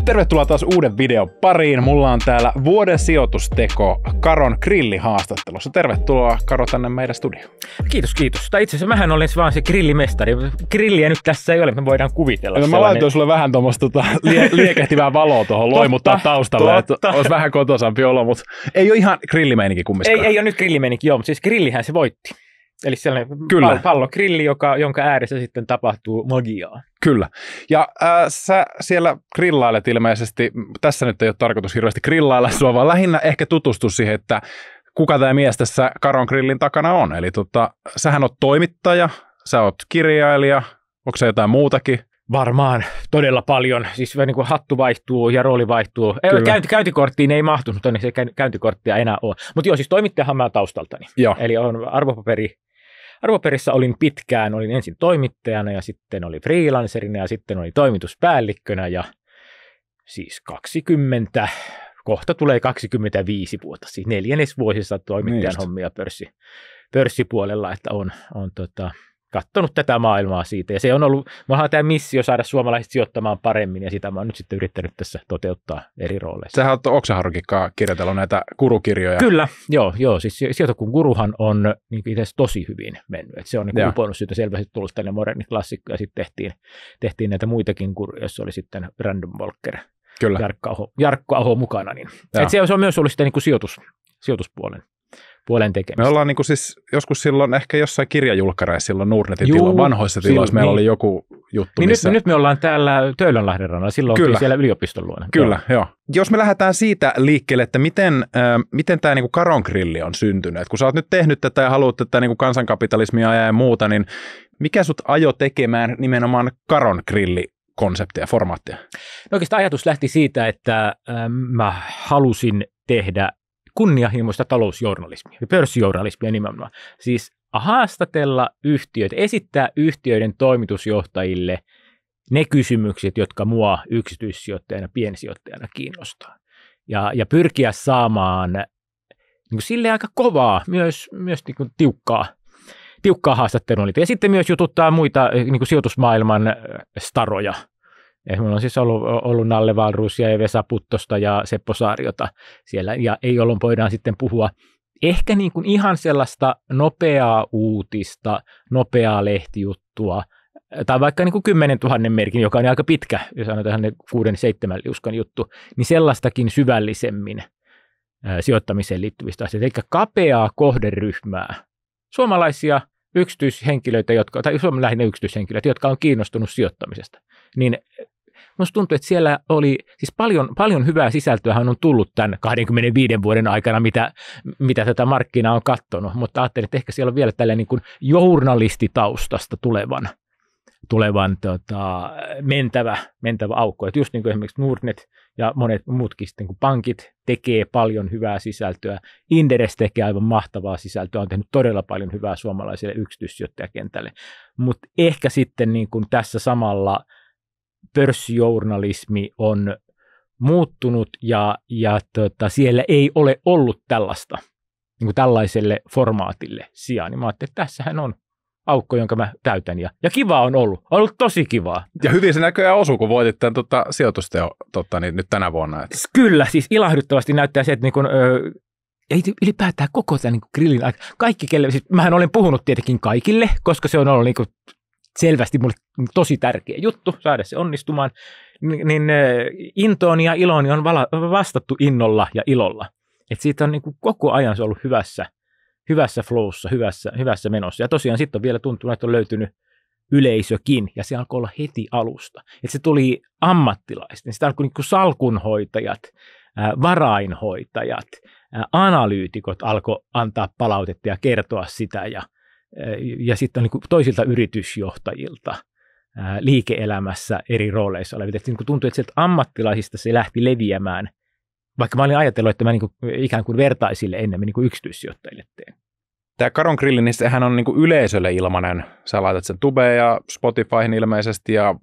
Tervetuloa taas uuden videon pariin. Mulla on täällä vuoden sijoitusteko Karon grillihaastattelussa. Tervetuloa Karo tänne meidän studioon. Kiitos. Tai itse asiassa mähän olen vaan se grillimestari. Grilliä nyt tässä ei ole, me voidaan kuvitella. No, mä laitoin sulle vähän tuommoista liekehtivää valoa tuohon loimuttaa taustalle, että olisi vähän kotoisampi olo, mutta ei ole ihan grillimeininki kumminkaan. Ei ole nyt grillimeininki, joo, mutta siis grillihän se voitti. Eli sellainen pallogrilli, jonka ääressä sitten tapahtuu magiaa. Kyllä. Ja sä siellä grillailet ilmeisesti, tässä nyt ei ole tarkoitus hirveästi grillailla sua, vaan lähinnä ehkä tutustua siihen, että kuka tämä mies tässä Karon grillin takana on. Eli sähän oot toimittaja, sä oot kirjailija, onko se jotain muutakin? Varmaan todella paljon. Siis niin kuin hattu vaihtuu ja rooli vaihtuu. Käyntikorttiin ei mahtu, mutta onneksi ei käyntikorttia enää ole. Mutta joo, siis toimittajahan mä taustaltani. Joo. Eli on Arvoperissa olin pitkään, olin ensin toimittajana ja sitten oli freelancerina ja sitten oli toimituspäällikkönä ja siis kohta tulee 25 vuotta, siis 4. vuosissa toimittajan hommia pörssipuolella, että on katsonut tätä maailmaa siitä. Ja se on ollut, mulla on tämä missio saada suomalaiset sijoittamaan paremmin, ja sitä mä oon nyt sitten yrittänyt tässä toteuttaa eri rooleissa. Sähän oot Oksaharukikkaa kirjoitellut näitä gurukirjoja. Kyllä, joo. Siis Sijoitukun guruhan on niin itse asiassa tosi hyvin mennyt. Et se on niin uponnut siitä selvästi tullut tänne moderni klassikko, ja sitten tehtiin näitä muitakin guruja, joissa oli sitten Brandon Walker, kyllä. Jarkko Aho mukana. Niin. Et se on myös ollut sitten niin sijoituspuolen tekemistä. Me ollaan siis joskus silloin ehkä jossain kirjajulkkareissa silloin Nordnetin vanhoissa tiloissa meillä oli joku juttu. Niin missä... nyt me ollaan täällä Töölönlahden rannalla, silloin oltiin siellä yliopiston luona. Kyllä, joo. Jos me lähdetään siitä liikkeelle, että miten tämä niinku Karon grilli on syntynyt, että kun sä oot nyt tehnyt tätä ja haluat tätä niinku kansankapitalismia ja muuta, niin mikä sut ajo tekemään nimenomaan Karon grilli konseptia, formaattia? No oikeastaan ajatus lähti siitä, että mä halusin tehdä kunnianhimoista talousjournalismia ja pörssijournalismia nimenomaan. Siis haastatella yhtiöitä, esittää yhtiöiden toimitusjohtajille ne kysymykset, jotka mua yksityissijoittajana, piensijoittajana kiinnostaa. Ja pyrkiä saamaan niin silleen aika kovaa, myös niin tiukkaa haastattelua. Ja sitten myös jututtaa muita niin sijoitusmaailman staroja. Minulla on siis ollut Nalle Wahlroosia ja Vesa Puttosta ja Seppo Saariota siellä, ja jolloin voidaan sitten puhua ehkä niin kuin ihan sellaista nopeaa uutista, nopeaa lehtijuttua, tai vaikka niin kuin 10 000 merkin, joka on aika pitkä, jos sanotaan 6-7 liuskan juttu, niin sellaistakin syvällisemmin sijoittamiseen liittyvistä asioista, eli kapeaa kohderyhmää, suomalaisia yksityishenkilöitä, lähinnä yksityishenkilöitä, jotka on kiinnostunut sijoittamisesta, niin minusta tuntuu, että siellä oli siis paljon hyvää sisältöä on tullut tämän 25 vuoden aikana, mitä tätä markkinaa on katsonut, mutta ajattelin, että ehkä siellä on vielä tällainen niin kuin journalistitaustasta tulevan mentävä aukko. Että just niin kuin esimerkiksi Nordnet ja monet muutkin sitten, kun pankit tekee paljon hyvää sisältöä, Inderes tekee aivan mahtavaa sisältöä, on tehnyt todella paljon hyvää suomalaiselle yksityissijoittajakentälle, mutta ehkä sitten niin kuin tässä samalla pörssijournalismi on muuttunut ja siellä ei ole ollut tällaista niin kuin tällaiselle formaatille sijaan. Niin mä ajattelin, että tässähän on aukko, jonka mä täytän. Ja kivaa on ollut tosi kivaa. Ja hyvin se näköjään osui, kun voitit tämän sijoitusteo niin nyt tänä vuonna. Että. Kyllä, siis ilahduttavasti näyttää se, että niin kun, ja ylipäätään koko tämän niin grillin aika. Siis mähän olen puhunut tietenkin kaikille, koska se on ollut niin kuin selvästi mulle tosi tärkeä juttu saada se onnistumaan, niin intooni ja ilooni on vastattu innolla ja ilolla. Et siitä on niin kuin koko ajan se ollut hyvässä flowssa, hyvässä menossa. Ja tosiaan sitten on vielä tuntunut, että on löytynyt yleisökin, ja se alkoi olla heti alusta. Et se tuli ammattilaiset, sitä alkoi niin kuin salkunhoitajat, varainhoitajat, analyytikot alkoi antaa palautetta ja kertoa sitä, ja sitten on niin kuin toisilta yritysjohtajilta liike-elämässä eri rooleissa olevia. Niin kuin tuntui, että sieltä ammattilaisista se lähti leviämään, vaikka mä olin ajatellut, että mä niin kuin ikään kuin vertaisille enemmän niin kuin yksityissijoittajille teen. Tämä Karon Grilli, niin sehän on niinku yleisölle ilmainen. Sä laitat sen Tubeen ja Spotifyhin ilmeisesti ja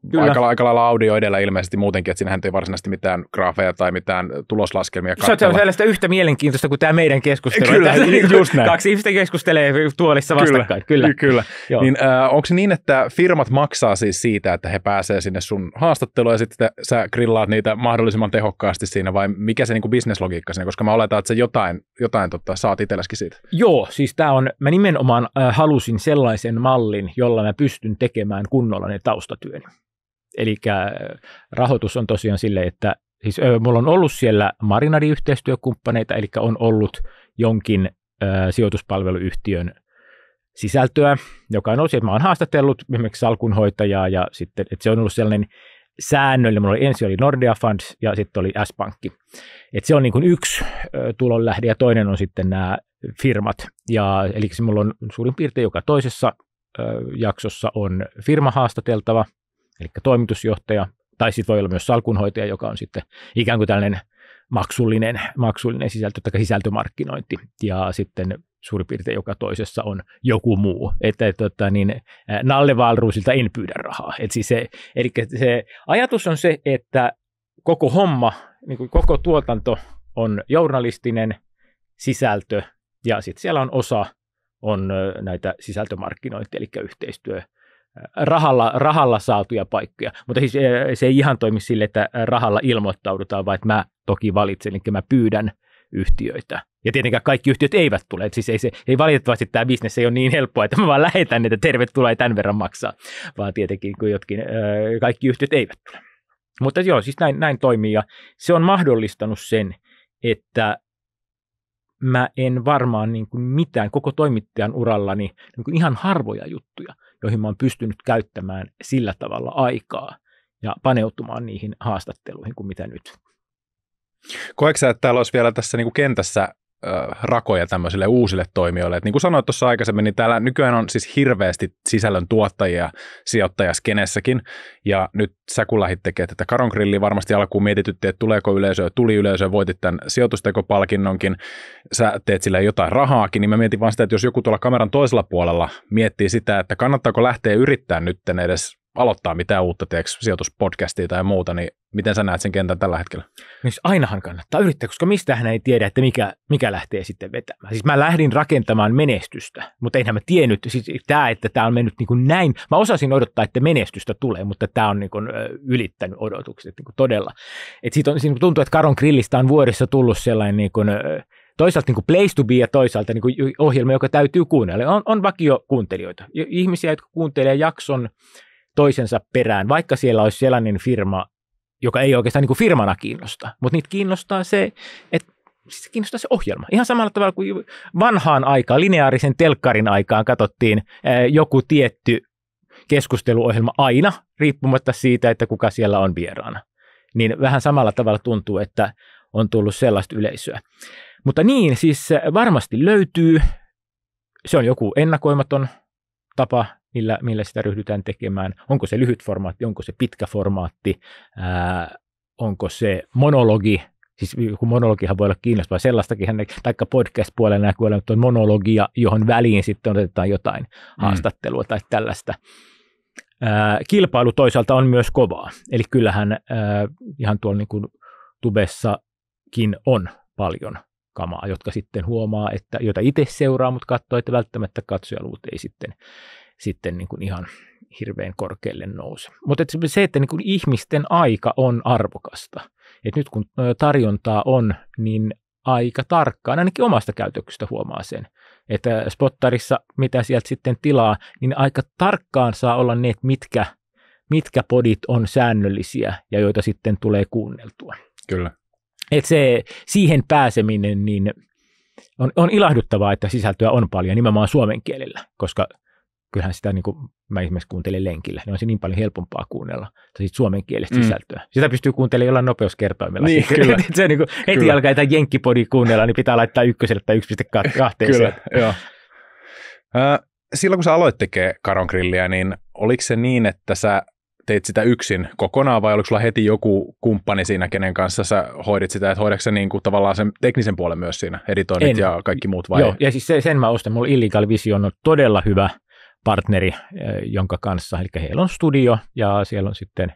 aika lailla audio edellä ilmeisesti muutenkin, että siinähän ei varsinaisesti mitään graafeja tai mitään tuloslaskelmia katsella. Se on sellaista yhtä mielenkiintoista kuin tämä meidän keskustelu. Kyllä, just näin. Kaksi ihmistä keskustelee tuolissa vastakkain. Kyllä. Niin, onko se niin, että firmat maksaa siis siitä, että he pääsee sinne sun haastatteluun ja sitten sä grillaat niitä mahdollisimman tehokkaasti siinä vai mikä se niinku bisneslogiikka siinä, koska mä oletan, että sä jotain saat itselläskin siitä. Joo, siis mä nimenomaan halusin sellaisen mallin, jolla mä pystyn tekemään kunnolla ne taustatyöni. Eli rahoitus on tosiaan silleen, että siis mulla on ollut siellä marinadiyhteistyökumppaneita, eli on ollut jonkin sijoituspalveluyhtiön sisältöä, joka on ollut, että mä oon haastatellut esimerkiksi salkunhoitajaa ja sitten, että se on ollut sellainen säännöllinen. Mulla oli ensin Nordea Funds ja sitten oli S-Pankki. Että se on niin kuin yksi tulonlähde ja toinen on sitten nämä firmat. Ja, eli mulla on suurin piirtein joka toisessa jaksossa on firma haastateltava, eli toimitusjohtaja, tai sitten voi olla myös salkunhoitaja, joka on sitten ikään kuin tällainen maksullinen sisältö tai sisältömarkkinointi. Ja sitten suurin piirtein joka toisessa on joku muu. Että Nalle Wahlroosilta en pyydä rahaa. Eli se ajatus on se, että koko homma, niin kuin koko tuotanto on journalistinen sisältö, ja sitten siellä on osa on näitä sisältömarkkinointia, eli yhteistyö, rahalla saatuja paikkoja. Mutta siis se ei ihan toimi sille, että rahalla ilmoittaudutaan, vaan että mä toki valitsen, eli mä pyydän yhtiöitä. Ja tietenkään kaikki yhtiöt eivät tule. Siis ei valitettavasti tämä bisnes ei ole niin helppoa, että mä vaan lähetän, että tervetuloa tämän verran maksaa, vaan tietenkin kun kaikki yhtiöt eivät tule. Mutta joo, siis näin toimii ja se on mahdollistanut sen, että mä en varmaan niin kuin mitään koko toimittajan urallani niin kuin ihan harvoja juttuja, joihin mä oon pystynyt käyttämään sillä tavalla aikaa ja paneutumaan niihin haastatteluihin kuin mitä nyt. Koetko sä, että täällä olisi vielä tässä niin kuin kentässä rakoja tämmöisille uusille toimijoille? Et niin kuin sanoit tuossa aikaisemmin, niin täällä nykyään on siis hirveästi sisällön tuottajia sijoittajaskenessäkin, ja nyt sä kun lähdit tekemään tätä Karon Grilliä, varmasti alkuun mietityttiin, että tuleeko yleisöä, tuli yleisöä, voitit tämän sijoitustekopalkinnonkin, sä teet sille jotain rahaakin, niin mä mietin vaan sitä, että jos joku tuolla kameran toisella puolella miettii sitä, että kannattaako lähteä yrittää nyt edes aloittaa mitään uutta, sijoituspodcastia tai muuta, niin miten sä näet sen kentän tällä hetkellä? Siis ainahan kannattaa yrittää, koska mistähän ei tiedä, että mikä lähtee sitten vetämään. Siis mä lähdin rakentamaan menestystä, mutta enhän mä tiennyt, siis että tämä on mennyt niin kuin näin. Mä osasin odottaa, että menestystä tulee, mutta tämä on niin kuin ylittänyt odotukset niin kuin todella. Et siitä tuntuu, että Karon Grillistä on vuodessa tullut sellainen niin kuin, toisaalta niin kuin place to be ja toisaalta niin kuin ohjelma, joka täytyy kuunnella. On vakiokuuntelijoita, ihmisiä, jotka kuuntelee jakson toisensa perään, vaikka siellä olisi sellainen firma, joka ei oikeastaan niin kuin firmana kiinnosta, mutta niitä kiinnostaa se, että se kiinnostaa se ohjelma. Ihan samalla tavalla kuin vanhaan aikaan, lineaarisen telkkarin aikaan katsottiin joku tietty keskusteluohjelma aina, riippumatta siitä, että kuka siellä on vieraana. Niin vähän samalla tavalla tuntuu, että on tullut sellaista yleisöä. Mutta niin, siis varmasti löytyy, se on joku ennakoimaton tapa, millä sitä ryhdytään tekemään. Onko se lyhyt formaatti, onko se pitkä formaatti, onko se monologi, siis kun monologihan voi olla kiinnostavaa, sellaistakin, taikka podcast-puolella näkyy olla monologia, johon väliin sitten otetaan jotain haastattelua tai tällaista. Kilpailu toisaalta on myös kovaa, eli kyllähän ihan tuolla niin kuin tubessakin on paljon kamaa, jotka sitten huomaa, että jota itse seuraa, mutta katsoo, että välttämättä katsojaluvut ei sitten niin kuin ihan hirveän korkealle nouse. Mutta se, että niin kuin ihmisten aika on arvokasta. Et nyt kun tarjontaa on, niin aika tarkkaan, ainakin omasta käytöksestä huomaa sen, että spottarissa, mitä sieltä sitten tilaa, niin aika tarkkaan saa olla ne, että mitkä podit on säännöllisiä ja joita sitten tulee kuunneltua. Kyllä. Että siihen pääseminen niin on ilahduttavaa, että sisältöä on paljon nimenomaan suomen kielellä, koska kyllähän sitä, niin kuin mä esimerkiksi kuuntelen lenkillä, niin on se niin paljon helpompaa kuunnella suomenkielistä sisältöä. Sitä pystyy kuuntelemaan jollain nopeuskertoimella. Niin, kyllä. Se niin kuin heti kyllä alkaa jotain jenkkipodi kuunnella, niin pitää laittaa 1 tai 1.2. Kyllä, joo. Silloin kun sä aloit tekemään Karon Grilliä, niin oliko se niin, että sä teit sitä yksin kokonaan vai oliko sulla heti joku kumppani siinä, kenen kanssa sä hoidit sitä, että hoidatko sä niin kuin tavallaan sen teknisen puolen myös siinä, editoinnit ja kaikki muut vai? Joo, ja siis sen mä ostan. Mulla Illegal Vision on todella hyvä partneri, jonka kanssa, eli heillä on studio ja siellä on sitten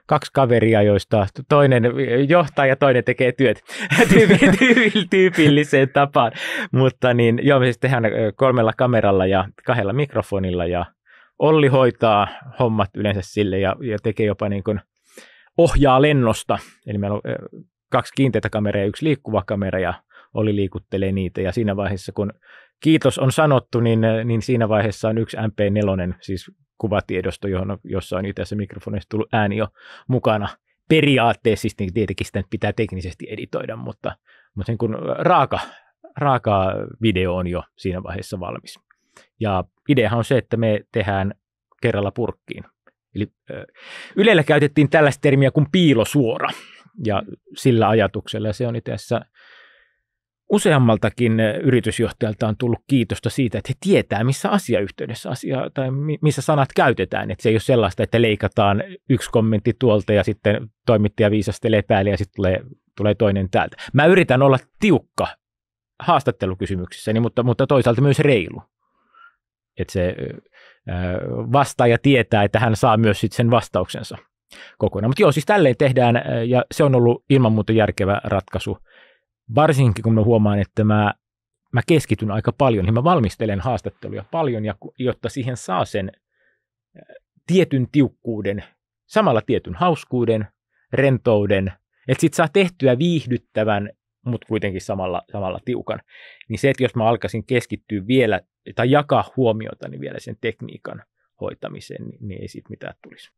2 kaveria, joista toinen johtaa ja toinen tekee työt tyypilliseen tapaan. Mutta niin, joo, me siis tehdään 3 kameralla ja 2 mikrofonilla ja Olli hoitaa hommat yleensä sille ja tekee jopa niin kuin ohjaa lennosta. Eli meillä on 2 kiinteitä kameraa ja 1 liikkuva kamera ja Olli liikuttelee niitä. Ja siinä vaiheessa, kun kiitos on sanottu, niin siinä vaiheessa on 1 MP4, siis kuvatiedosto, jossa on itse asiassa mikrofonista tullut ääni jo mukana. Periaatteessa siis tietenkin sitä pitää teknisesti editoida, mutta niin kuin raaka video on jo siinä vaiheessa valmis. Ja ideahan on se, että me tehdään kerralla purkkiin. Eli Ylellä käytettiin tällaista termiä kuin piilosuora ja sillä ajatuksella. Ja se on itse asiassa useammaltakin yritysjohtajalta on tullut kiitosta siitä, että he tietää, missä asiayhteydessä tai missä sanat käytetään. Että se ei ole sellaista, että leikataan 1 kommentti tuolta ja sitten toimittaja viisastelee päälle ja sitten tulee toinen täältä. Mä yritän olla tiukka haastattelukysymyksissäni, mutta toisaalta myös reilu. Että se vastaaja tietää, että hän saa myös sitten sen vastauksensa kokonaan. Mutta joo, siis tälleen tehdään ja se on ollut ilman muuta järkevä ratkaisu. Varsinkin kun mä huomaan, että mä keskityn aika paljon, niin mä valmistelen haastatteluja paljon, ja jotta siihen saa sen tietyn tiukkuuden, samalla tietyn hauskuuden, rentouden, että sit saa tehtyä viihdyttävän, mutta kuitenkin samalla tiukan. Niin se, että jos mä alkaisin keskittyä vielä tai jakaa huomiota niin vielä sen tekniikan hoitamiseen, niin ei siitä mitään tulisi.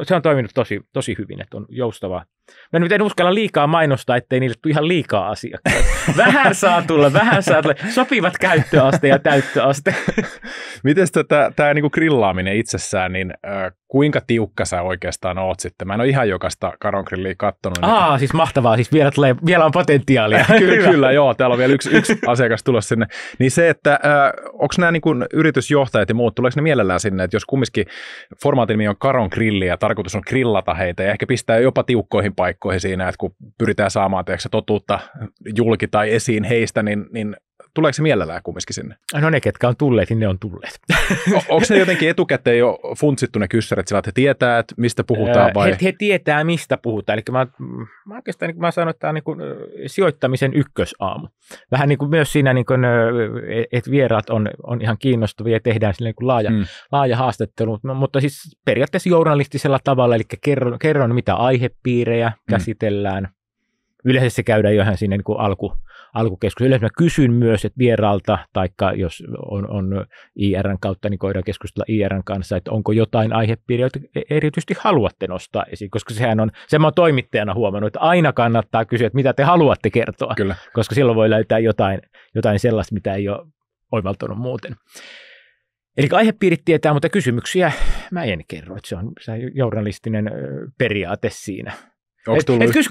Se on toiminut tosi hyvin, että on joustavaa. Mä nyt en uskalla liikaa mainostaa, ettei niille tule ihan liikaa asiakkaita. Vähän saa tulla. Sopivat käyttöaste ja täyttöaste. Miten tämä niinku grillaaminen itsessään, niin kuinka tiukka sä oikeastaan oot sitten? Mä en ole ihan jokaista Karon grilliä kattonut. Siis mahtavaa. Siis vielä on potentiaalia. Kyllä, joo. Täällä on vielä yksi asiakas tulossa sinne. Niin se, että onko nämä niinku yritysjohtajat ja muut, tuleeko ne mielellään sinne, että jos kumminkin formaatin nimi on Karon grilli ja tarkoitus on grillata heitä ja ehkä pistää jopa tiukkoihin paikkoihin siinä, että kun pyritään saamaan totuutta julki tai esiin heistä, niin tuleeko se mielellään kumminkin sinne? No ne, ketkä on tulleet, niin ne on tulleet. Onko se jotenkin etukäteen jo funtsittu ne kyssärit sillä, että he tietää, että mistä puhutaan vai? He tietää, mistä puhutaan. Eli mä oikeastaan niin mä sanon, että tämä on niin kuin sijoittamisen ykkösaamu. Vähän niin kuin myös siinä, niin kuin, että vieraat on ihan kiinnostavia ja tehdään niin kuin laaja haastattelu, mutta siis periaatteessa journalistisella tavalla, eli kerron mitä aihepiirejä käsitellään. Yleensä se käydään jo ihan siinä niin kuin alkukeskustelu. Yleensä mä kysyn myös, että vieraalta, taikka jos on IR:n kautta, niin voidaan keskustella IR:n kanssa, että onko jotain aihepiiriä, joita erityisesti haluatte nostaa esiin, koska sen mä oon toimittajana huomannut, että aina kannattaa kysyä, että mitä te haluatte kertoa, Kyllä. Koska silloin voi löytää jotain sellaista, mitä ei ole oivaltanut muuten. Eli aihepiirit tietää, mutta kysymyksiä mä en kerro, että se on journalistinen periaate siinä.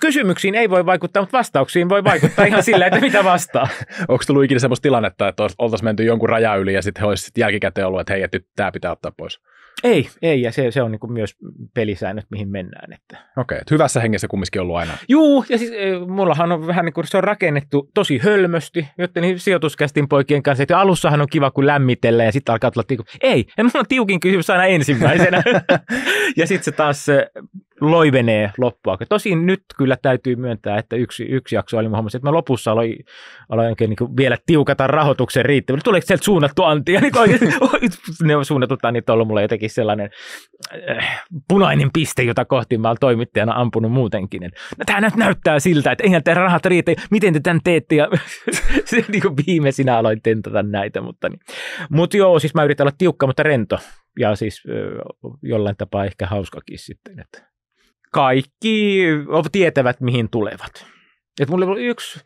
Kysymyksiin ei voi vaikuttaa, mutta vastauksiin voi vaikuttaa ihan sillä, että mitä vastaa. Onko tullut ikinä sellaista tilannetta, että oltaisiin menty jonkun raja yli ja sitten he olisivat jälkikäteen ollut, että hei, nyt tämä pitää ottaa pois? Ei, ja se on niin kuin myös pelisäännöt, mihin mennään. Okei, että hyvässä hengessä kumminkin ollut aina. Juu, ja siis mullahan on vähän niin kuin se on rakennettu tosi hölmösti, joten niin sijoituskästin poikien kanssa, että alussahan on kiva kun lämmitellä ja sitten alkaa tulla mulla on tiukin kysymys aina ensimmäisenä. Ja sitten se taas loivenee loppua. Tosin nyt kyllä täytyy myöntää, että yksi jakso oli muun muassa, että mä lopussa aloin oikein niin vielä tiukata rahoituksen riittävyyden. Tuleeko sieltä suunnattu anti? Ja ne on suunnatut annit ollut mulle jotenkin sellainen punainen piste, jota kohti mä olen toimittajana ampunut muutenkin. No, tämä näyttää siltä, että eihän tämä rahat riitä. Miten te tämän teette? Ja niin kuin viimeisinä aloin tentata näitä. Mutta joo, siis mä yritän olla tiukka, mutta rento. Ja siis jollain tapaa ehkä hauskakin sitten, että kaikki tietävät, mihin tulevat. Et mulla oli yksi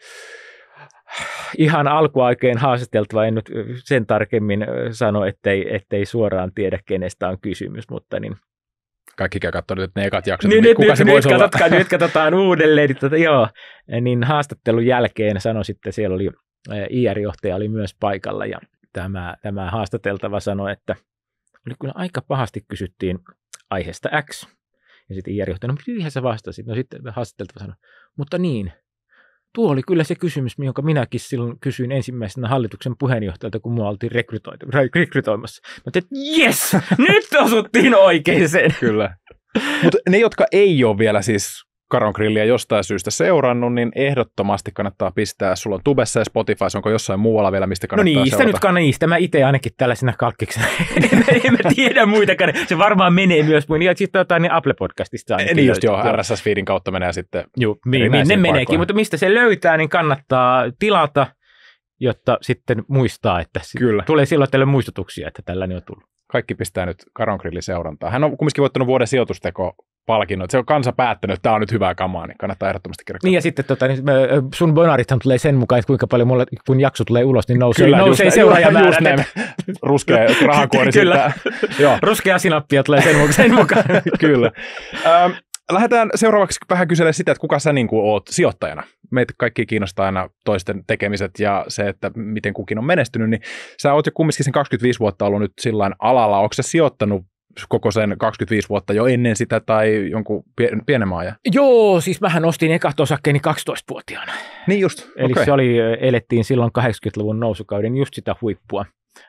ihan alkuaikeen haastateltava, en nyt sen tarkemmin sano, ettei suoraan tiedä, kenestä on kysymys, mutta niin. Kaikki käy katsoa nyt ne ekat jaksot. Kuka se voisi olla? Nyt katsotaan uudelleen. Niin haastattelun jälkeen sanoi sitten, siellä oli IR-johtaja oli myös paikalla ja tämä haastateltava sanoi, että oli kyllä aika pahasti kysyttiin aiheesta X. Ja sitten Jari johtaa, no mihin sä vastasit? No sitten haastateltava sanoi, mutta niin. Tuo oli kyllä se kysymys, jonka minäkin silloin kysyin ensimmäisenä hallituksen puheenjohtajalta, kun mua oltiin rekrytoimassa. Mä tein, yes, nyt osuttiin oikeeseen. Kyllä. Mutta ne, jotka ei ole vielä siis Karon Grilliä jostain syystä seurannut, niin ehdottomasti kannattaa pistää. Sulla on Tubessa ja Spotify, onko jossain muualla vielä, mistä kannattaa seurata? Niistä. Mä itse ainakin tällaisena kalkkiksena. en mä tiedä muitakaan. Se varmaan menee myös muun. Ja sitten niin Apple-podcastista ainakin. Niin just joo, RSS-feedin kautta menee sitten. Joo, minne meneekin. Mutta mistä se löytää, niin kannattaa tilata, jotta sitten muistaa, että tulee silloin teille muistutuksia, että tällainen on tullut. Kaikki pistää nyt Karon Grillin seurantaa. Hän on kumminkin voittanut vuoden sijoitusteko-palkinnot. Se on kansa päättänyt, että tämä on nyt hyvää kamaa, niin kannattaa ehdottomasti kirjoittaa. Niin ja sitten sun bonarithan tulee sen mukaan, että kuinka paljon mulla, kun jakso tulee ulos, niin nousee seuraajamäärät. Ruskea rahankuori Kyllä, ruskea sinappia tulee sen mukaan. Kyllä. Lähdetään seuraavaksi vähän kyselemään sitä, että kuka sä niin kuin oot sijoittajana. Meitä kaikki kiinnostaa aina toisten tekemiset ja se, että miten kukin on menestynyt, niin sä oot jo kumminkin sen 25 vuotta ollut nyt sillain alalla. Onko sä sijoittanut koko sen 25 vuotta jo ennen sitä tai jonkun pienemmän ajan? Joo, siis mähän ostin ekat osakkeeni 12-vuotiaana. Niin just, eli se elettiin silloin 80-luvun nousukauden just sitä huippua.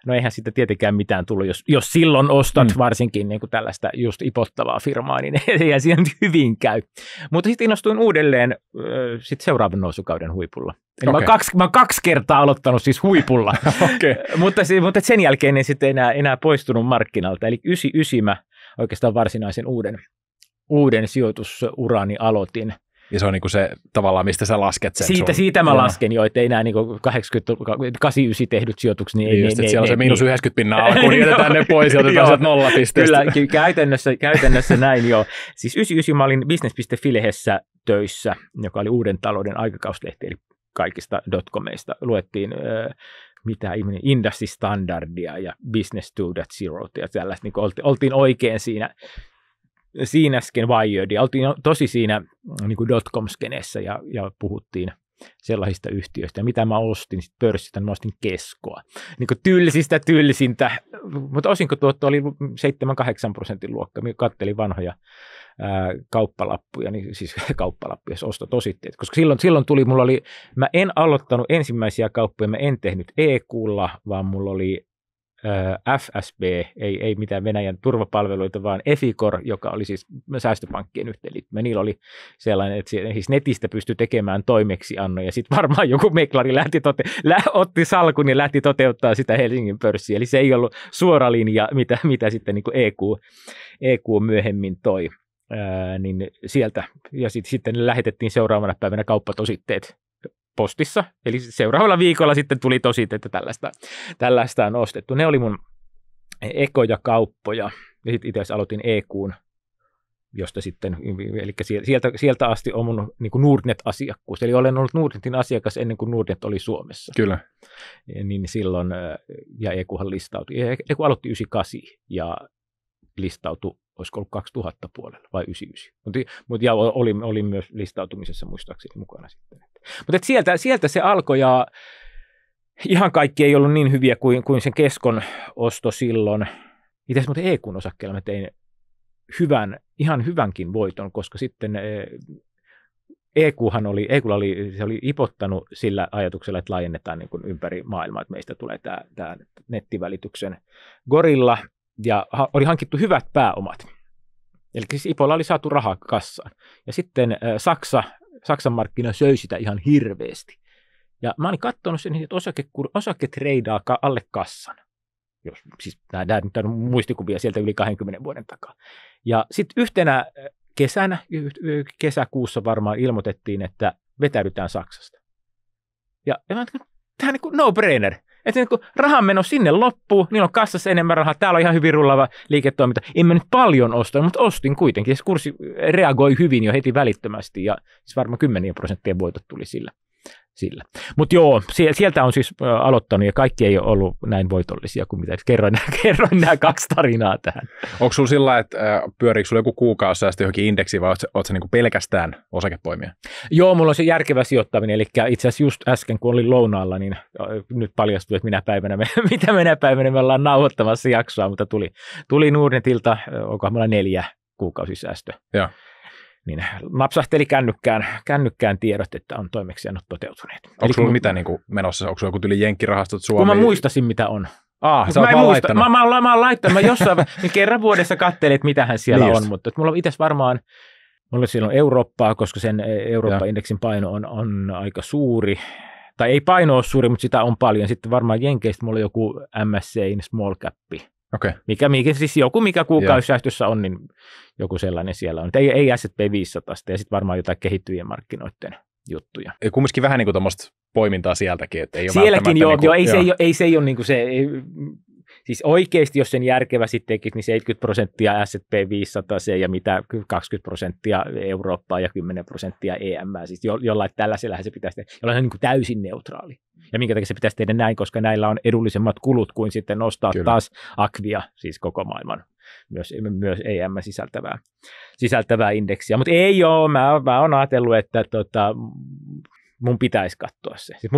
No eihän siitä tietenkään mitään tullut, jos silloin ostat varsinkin niin kuin tällaista just ipottavaa firmaa, niin eihän siinä hyvin käy. Mutta sitten innostuin uudelleen seuraavan nousukauden huipulla. Eli mä oon 2 kertaa aloittanut siis huipulla, mutta sen jälkeen en sitten enää poistunut markkinalta. Eli 99 mä oikeastaan varsinaisen uuden sijoitusurani aloitin. Ja se on niinku se tavallaan, mistä sä lasket sen. Siitä mä lasken jo, että ei nämä niinku 89 tehdyt sijoitukset. Niin siellä on se miinus 90% alkuun, niin jätetään ne pois ja otetaan sieltä 0 pisteestä. Kyllä, käytännössä näin jo. Siis 99 mä olin Business.Filehessä töissä, joka oli Uuden talouden aikakauslehti, eli kaikista dotcomeista luettiin mitä ihminen, Industry Standardia ja Business 2.0 ja tällaista, niin oltiin oikein siinä Wired, oltiin tosi siinä niin kuin dotcom-skeneessä ja puhuttiin sellaisista yhtiöistä. Ja mitä mä ostin sit pörssistä, mä ostin Keskoa. Niin kuin tylsintä, mutta osinkotuotto oli 7-8% luokka. Mä kattelin vanhoja kauppalappuja, niin siis kauppalappuja, ostot ositteet. Koska silloin mä en aloittanut ensimmäisiä kauppoja, mä en tehnyt EQ:lla, vaan mulla oli FSB, ei mitään Venäjän turvapalveluita, vaan Eficor, joka oli siis säästöpankkien yhteenliittymä. Niillä oli sellainen, että siis netistä pystyi tekemään toimeksiannon, ja sitten varmaan joku meklari otti salkun ja lähti toteuttaa sitä Helsingin pörssiä. Eli se ei ollut suora linja, mitä sitten niin kuin EQ myöhemmin toi. Niin sieltä, ja sitten lähetettiin seuraavana päivänä kauppatositteet postissa, eli seuraavalla viikolla sitten tuli tosit, että tällaista on ostettu. Ne oli mun ekoja kauppoja, ja sitten itse asiassa aloitin EQ:n, josta sitten, eli sieltä asti on mun niin kuin Nordnet-asiakkuus, eli olen ollut Nordnetin asiakas ennen kuin Nordnet oli Suomessa. Kyllä. Niin silloin, ja EQhan listautui, EQ aloitti 98 ja listautui, olisiko ollut 2000 puolella vai 99, mutta oli myös listautumisessa muistaakseni mukana sitten. Mutta sieltä se alkoi, ja ihan kaikki ei ollut niin hyviä kuin sen Keskon osto silloin. Itse asiassa EQ:n osakkeella mä tein ihan hyvänkin voiton, koska sitten EQ:lla oli ipottanut sillä ajatuksella, että laajennetaan niin kuin ympäri maailmaa, että meistä tulee tämä nettivälityksen gorilla, ja oli hankittu hyvät pääomat. Eli siis IPOlla oli saatu rahaa kassaan. Ja sitten Saksan markkina söi sitä ihan hirveästi. Ja mä olin katsonut sen, että osake treidaa alle kassan. Siis nämä on muistikuvia sieltä yli 20 vuoden takaa. Ja sitten yhtenä kesäkuussa varmaan ilmoitettiin, että vetäydytään Saksasta. Ja mä ajattelin, tämä on niin kuin no-brainer. Että niin rahan meno sinne loppuu, niillä on kassassa enemmän rahaa, täällä on ihan hyvin rullaava liiketoiminta. En mä nyt paljon ostanut, mutta ostin kuitenkin. Se kurssi reagoi hyvin jo heti välittömästi, ja siis varmaan 10% voitot tuli sillä. Mutta joo, sieltä on siis aloittanut ja kaikki ei ole ollut näin voitollisia kuin mitä kerroin nämä 2 tarinaa tähän. Onko sulla sillä, että pyöriikö sulla joku kuukausisäästö johonkin indeksiin vai oletko sä niinku pelkästään osakepoimija? Joo, mulla on se järkevä sijoittaminen, eli itse asiassa just äsken kun olin lounaalla, niin nyt paljastui, että minä päivänä me ollaan nauhoittamassa jaksoa, mutta tuli Nordnetilta, onkohan mulla 4 kuukausisäästö. Joo. Niin napsahteli kännykkään tiedot, että on toimeksiannot toteutuneet. Onko sulla mitä niin kuin menossa? Onko sulla joku tyli jenkkirahastot Suomi? Kun mä muistasin, mitä on. Sä oot vaan laittanut. Mä oon laittanut. Mä jossain niin kerran vuodessa katselin, että mitähän siellä on, mutta mulla on itse varmaan, mulla silloin Eurooppaa, koska sen Eurooppa-indeksin paino on aika suuri. Tai ei paino ole suuri, mutta sitä on paljon. Sitten varmaan jenkeistä mulla on joku MSCin small cap. Okay. Mikä kuukausisäästössä on, niin joku sellainen siellä on. Ei S&P 500 ja sitten varmaan jotain kehittyvien markkinoiden juttuja. Ja kumminkin vähän niin kuin tuommoista poimintaa sieltäkin, että ei ole sielläkin joo, niin kuin, ei se ole niin kuin se, siis oikeasti jos sen järkevä sitten tekisi, niin 70% S&P 500 ja mitä 20% Eurooppaa ja 10% EM, siis jollain tällaisellähän se pitäisi tehdä, jollain se on niin kuin täysin neutraali. Ja minkä takia se pitäisi tehdä näin, koska näillä on edullisemmat kulut kuin sitten nostaa taas Akvia, siis koko maailman, myös EM sisältävää indeksiä. Mutta ei ole, mä oon ajatellut, että mun pitäisi katsoa se. Siis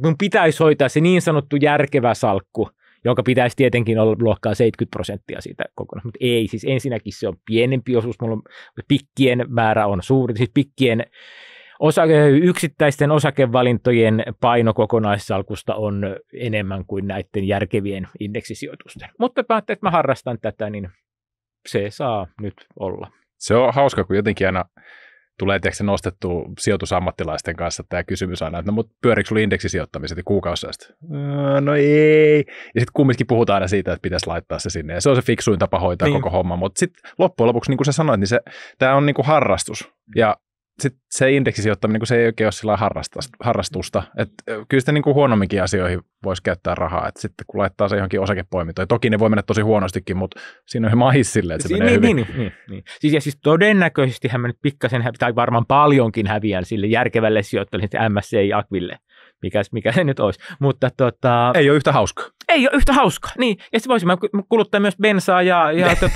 mun pitäisi hoitaa se niin sanottu järkevä salkku, jonka pitäisi tietenkin olla luokkaa 70% siitä kokonaan. Mutta ei, siis ensinnäkin se on pienempi osuus, mulla on pikkien määrä on suuri, siis pikkien yksittäisten osakevalintojen paino kokonaissalkusta on enemmän kuin näiden järkevien indeksisijoitusten. Mutta päätän, että mä harrastan tätä, niin se saa nyt olla. Se on hauska, kun jotenkin aina tulee nostettua sijoitusammattilaisten kanssa tämä kysymys aina, että no, mutta pyöriikö sulla indeksisijoittamiset ja kuukausisäästö? No ei. Ja sitten kumminkin puhutaan aina siitä, että pitäisi laittaa se sinne. Ja se on se fiksuin tapa hoitaa koko homma. Mutta sitten loppujen lopuksi, niin kuin sä sanoit, niin tämä on niin kuin harrastus. Ja sitten se indeksisijoittaminen, kun se ei oikein ole sillä harrastusta. Että kyllä sitten niin kuin huonomminkin asioihin voisi käyttää rahaa. Että sitten kun laittaa se johonkin osakepoimintoon, toki ne voi mennä tosi huonostikin, mutta siinä on ihan mahis silleen, että se menee hyvin. Niin. Siis todennäköisesti mä nyt pikkasen, tai varmaan paljonkin häviän sille järkevälle sijoittamiselle MSCI-akville, mikä se nyt olisi. Mutta ei ole yhtä hauskaa. Ei ole yhtä hauskaa, niin. Ja sitten voisimme kuluttaa myös bensaa ja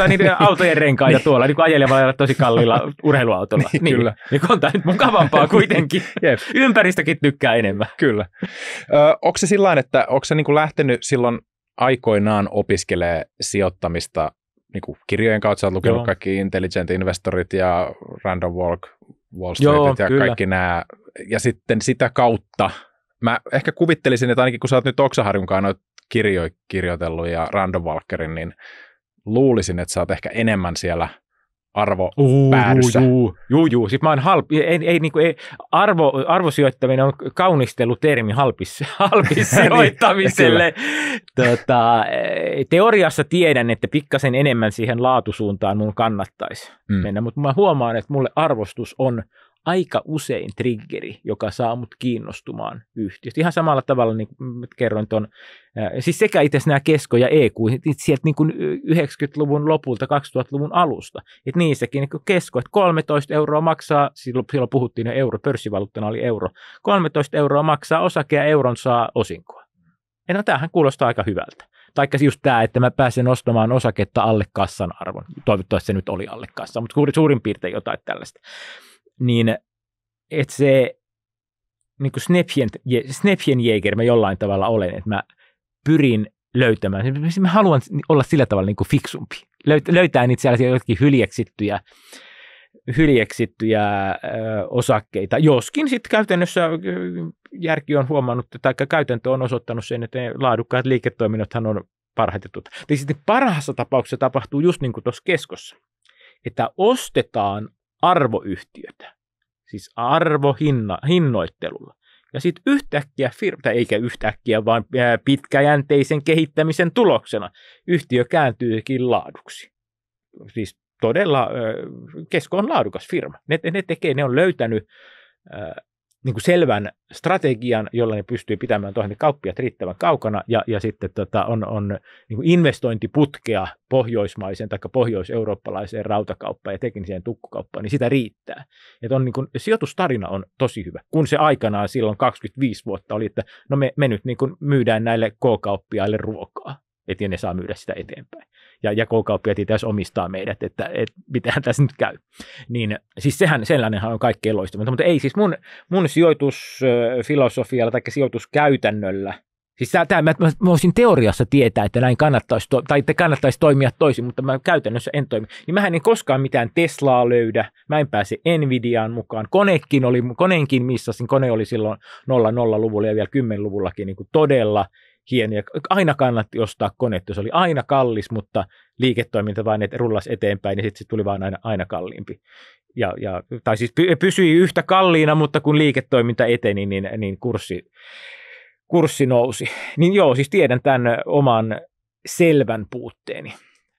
niiden autojen renkaita tuolla, niin kuin ajelemalla tosi kalliilla urheiluautolla. niin, kyllä. Niin on tämä nyt mukavampaa kuitenkin. Ympäristökin tykkää enemmän. Kyllä. Onko se sillain, että onko se niin lähtenyt silloin aikoinaan opiskelemaan sijoittamista niin kuin kirjojen kautta? Sä oot lukenut kaikki Intelligent Investorit ja Random Walk, Wall Streetit ja kyllä. Kaikki nämä. Ja sitten sitä kautta mä ehkä kuvittelisin, että ainakin kun sä oot nyt Oksaharjunkaan noita kirjoja kirjoitellut ja Random Walkerin, niin luulisin, että sä oot ehkä enemmän siellä arvopäädyssä. Juu. Sitten mä oon arvosijoittaminen on kaunistelutermi halpissijoittamiselle. Teoriassa tiedän, että pikkasen enemmän siihen laatusuuntaan mun kannattaisi mennä, mutta mä huomaan, että mulle arvostus on aika usein triggeri, joka saa mut kiinnostumaan yhtiöstä. Ihan samalla tavalla, niin kuin kerroin tuon, siis sekä itse nämä Kesko ja EQ, sieltä niin kuin 90-luvun lopulta 2000-luvun alusta. Että niissäkin niin Kesko, että 13 € maksaa, silloin puhuttiin jo pörssivaluuttana oli euro, 13 € maksaa osake ja euron saa osinkoa. Ja no tämähän kuulostaa aika hyvältä. Taikka just tämä, että mä pääsen ostamaan osaketta alle kassan arvon. Toivottavasti se nyt oli alle kassan, mutta suurin piirtein jotain tällaista. Niin, että se niin kuin Snäppchenjäger mä jollain tavalla olen, että mä pyrin löytämään, mä haluan olla sillä tavalla niin kuin fiksumpi, löytää niitä sellaisia jotkin hyljeksittyjä osakkeita, joskin sitten käytännössä järki on huomannut, tai käytäntö on osoittanut sen, että ne laadukkaat liiketoiminnothan on parhaitetut. Ja sitten parhaassa tapauksessa tapahtuu just niin kuin tuossa Keskossa, että ostetaan arvoyhtiötä, siis arvohinnoittelulla. Ja sitten yhtäkkiä eikä yhtäkkiä, vaan pitkäjänteisen kehittämisen tuloksena yhtiö kääntyykin laaduksi. Siis todella Kesko on laadukas firma. Ne on löytänyt niin kuin selvän strategian, jolla ne pystyy pitämään tuohon kauppiaat riittävän kaukana, ja sitten on niin kuin investointiputkea pohjoismaiseen tai pohjois-eurooppalaiseen rautakauppaan ja tekniseen tukkukauppaan, niin sitä riittää. Että on niin kuin, sijoitustarina on tosi hyvä, kun se aikanaan silloin 25 vuotta oli, että no me nyt niin kuin myydään näille K-kauppiaille ruokaa, että ne saa myydä sitä eteenpäin. Ja K-kauppiaat itse asiassa omistaa meidät, että mitähän tässä nyt käy. Niin, siis sellainenhan on kaikkein loistavinta, mutta ei siis mun sijoitusfilosofialla tai sijoituskäytännöllä, siis mä voisin teoriassa tietää, että näin kannattaisi toimia toisin, mutta mä käytännössä en toimi. Niin mähän en koskaan mitään Teslaa löydä, mä en pääse Nvidiaan mukaan. Koneenkin missasin, kone oli silloin 00-luvulla ja vielä 10-luvullakin niin kuin todella hienoja. Aina kannatti ostaa konetta, se oli aina kallis, mutta liiketoiminta vain rullasi eteenpäin ja sitten se tuli vaan aina kalliimpi. Tai siis pysyi yhtä kalliina, mutta kun liiketoiminta eteni, niin kurssi nousi. Niin joo, siis tiedän tämän oman selvän puutteeni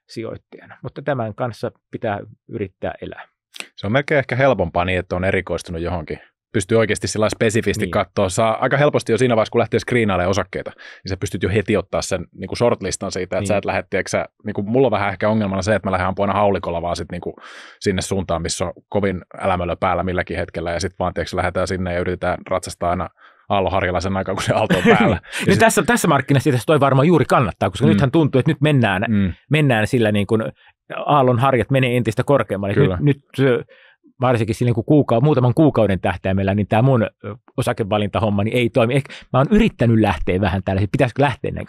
sijoittajana, mutta tämän kanssa pitää yrittää elää. Se on melkein ehkä helpompaa niin, että on erikoistunut johonkin. Pystyy oikeasti sillä spesifisti katsoa. Saa aika helposti jo siinä vaiheessa, kun lähtee screenailemaan osakkeita, niin sä pystyt jo heti ottaa sen niin kuin shortlistan siitä, että sä et lähde, niin kuin mulla on vähän ehkä ongelmana se, että mä lähden ampuina haulikolla vaan sit, niin kuin sinne suuntaan, missä on kovin elämölö päällä milläkin hetkellä, ja sitten vaan lähdetään sinne ja yritetään ratsastaa aina aallonharjalla sen aikaa, kun se aalto on päällä. No tässä markkinassa toi varmaan juuri kannattaa, koska nythän tuntuu, että nyt mennään sillä niin kuin aallonharjat menee entistä korkeammalle. Nyt varsinkin silleen, kun muutaman kuukauden tähtäimellä, niin tämä mun osakevalintahomma niin ei toimi. Mä oon yrittänyt lähteä vähän tällä, pitäisikö lähteä näin,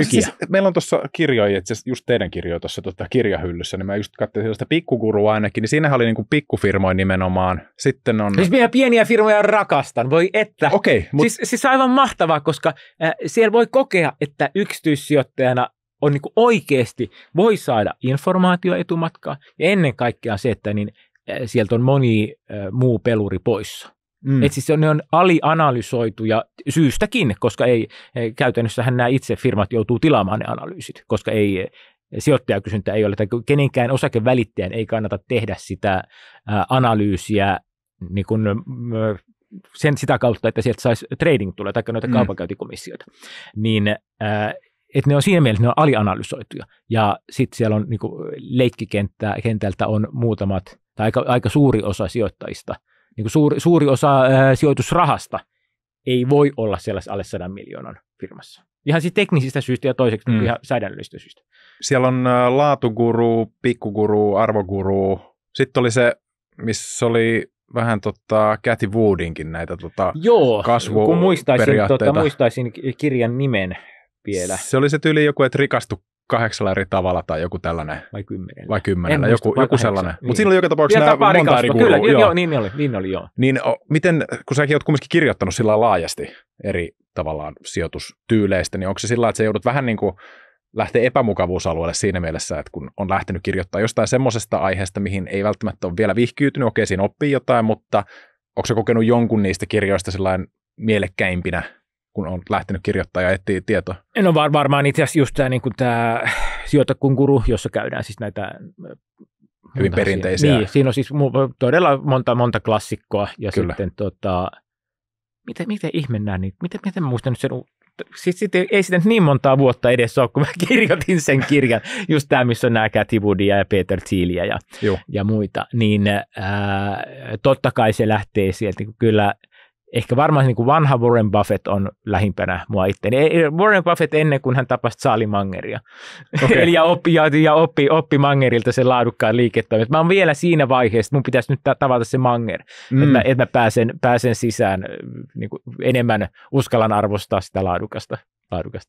siis meillä on tuossa kirjoja, itse asiassa just teidän kirjoja tuossa kirjahyllyssä, niin mä just katsoin sellaista pikkugurua ainakin, niin siinähän oli niin kuin pikkufirmoja nimenomaan. Sitten on... Siis minä pieniä firmoja rakastan, voi että. Okei. Siis aivan mahtavaa, koska siellä voi kokea, että yksityissijoittajana on niin kuin oikeasti voi saada informaatioetumatkaa, ja ennen kaikkea se, että niin sieltä on moni muu peluri poissa. Et siis ne on alianalysoitu ja syystäkin, koska käytännössähän nämä itse firmat joutuu tilaamaan ne analyysit, koska sijoittajakysyntä ei ole, tai kenenkään osakevälittäjän ei kannata tehdä sitä analyysiä niin kuin, sitä kautta, että sieltä saisi trading tulee, tai noita kaupankäyntikomissioita. Niin että ne on siinä mielessä, ne on alianalysoituja. Ja sitten siellä on niin kuin leikkikentältä on muutamat, tai aika suuri osa sijoittajista, niin kuin suuri osa sijoitusrahasta ei voi olla sellaisessa alle 100 miljoonan firmassa. Ihan siis teknisistä syistä ja toiseksi ihan säädännöllisistä syistä. Siellä on laatuguru, pikkuguru, arvoguru. Sitten oli se, missä oli vähän Cathy Woodinkin näitä kasvuperiaatteita. Kun muistaisin kirjan nimen vielä. Se oli se tyyli joku, että rikastu 8 eri tavalla tai joku tällainen. Vai 10. Joku sellainen. Mutta siinä oli joka tapauksessa monta eri gurua. Kyllä, joo, niin oli. Niin miten, kun säkin oot kumminkin kirjoittanut sillä laajasti eri tavallaan sijoitustyyleistä, niin onko se sillä, että sä joudut vähän niin kuin lähteä epämukavuusalueelle siinä mielessä, että kun on lähtenyt kirjoittamaan jostain semmoisesta aiheesta, mihin ei välttämättä ole vielä vihkiytynyt, okei, siinä oppii jotain, mutta onko se kokenut jonkun niistä kirjoista sillain mielekkäimpinä, kun on lähtenyt kirjoittamaan ja etsii tietoa? No varmaan itse asiassa just tämä Sijoita kuin guru, jossa käydään siis näitä hyvin perinteisiä. Niin, siinä on siis todella monta klassikkoa ja Kyllä. sitten miten ihme nämä, miten mä muistan nyt sen, siis ei sitä niin montaa vuotta edes ole, kun mä kirjoitin sen kirjan, just tämä, missä on nämä Cathie Woodia ja Peter Thieliä ja muita, niin totta kai se lähtee sieltä, kyllä ehkä varmaan niin kuin vanha Warren Buffett on lähimpänä mua itseäni. Warren Buffett ennen kuin hän tapasi Charlie Mangeria. Okay. Eli oppi Mangerilta sen laadukkaan liiketoiminnan. Mä oon vielä siinä vaiheessa, mun pitäisi nyt tavata se Manger, että mä pääsen sisään niin kuin enemmän uskallan arvostaa sitä laadukasta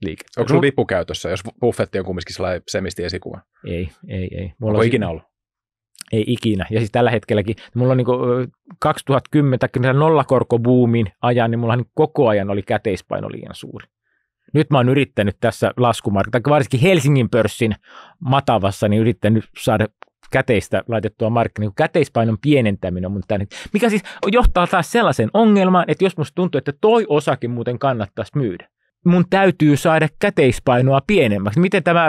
liiketoimintaa. Onko sulla vippukäytössä, jos Buffett on kumminkin sellainen semisti esikuva? Ei. Onko ikinä ollut? Ei ikinä. Ja siis tällä hetkelläkin, mulla on niin 2010 nollakorkobuumin ajan, niin mulla niin koko ajan oli käteispaino liian suuri. Nyt mä oon yrittänyt tässä laskumarkkinoilla, varsinkin Helsingin pörssin matavassa, niin yrittänyt saada käteistä laitettua markkinoille. Käteispainon pienentäminen on mun tänne. Mikä siis johtaa taas sellaisen ongelmaan, että jos musta tuntuu, että toi osake muuten kannattaisi myydä, mun täytyy saada käteispainoa pienemmäksi. Miten tämä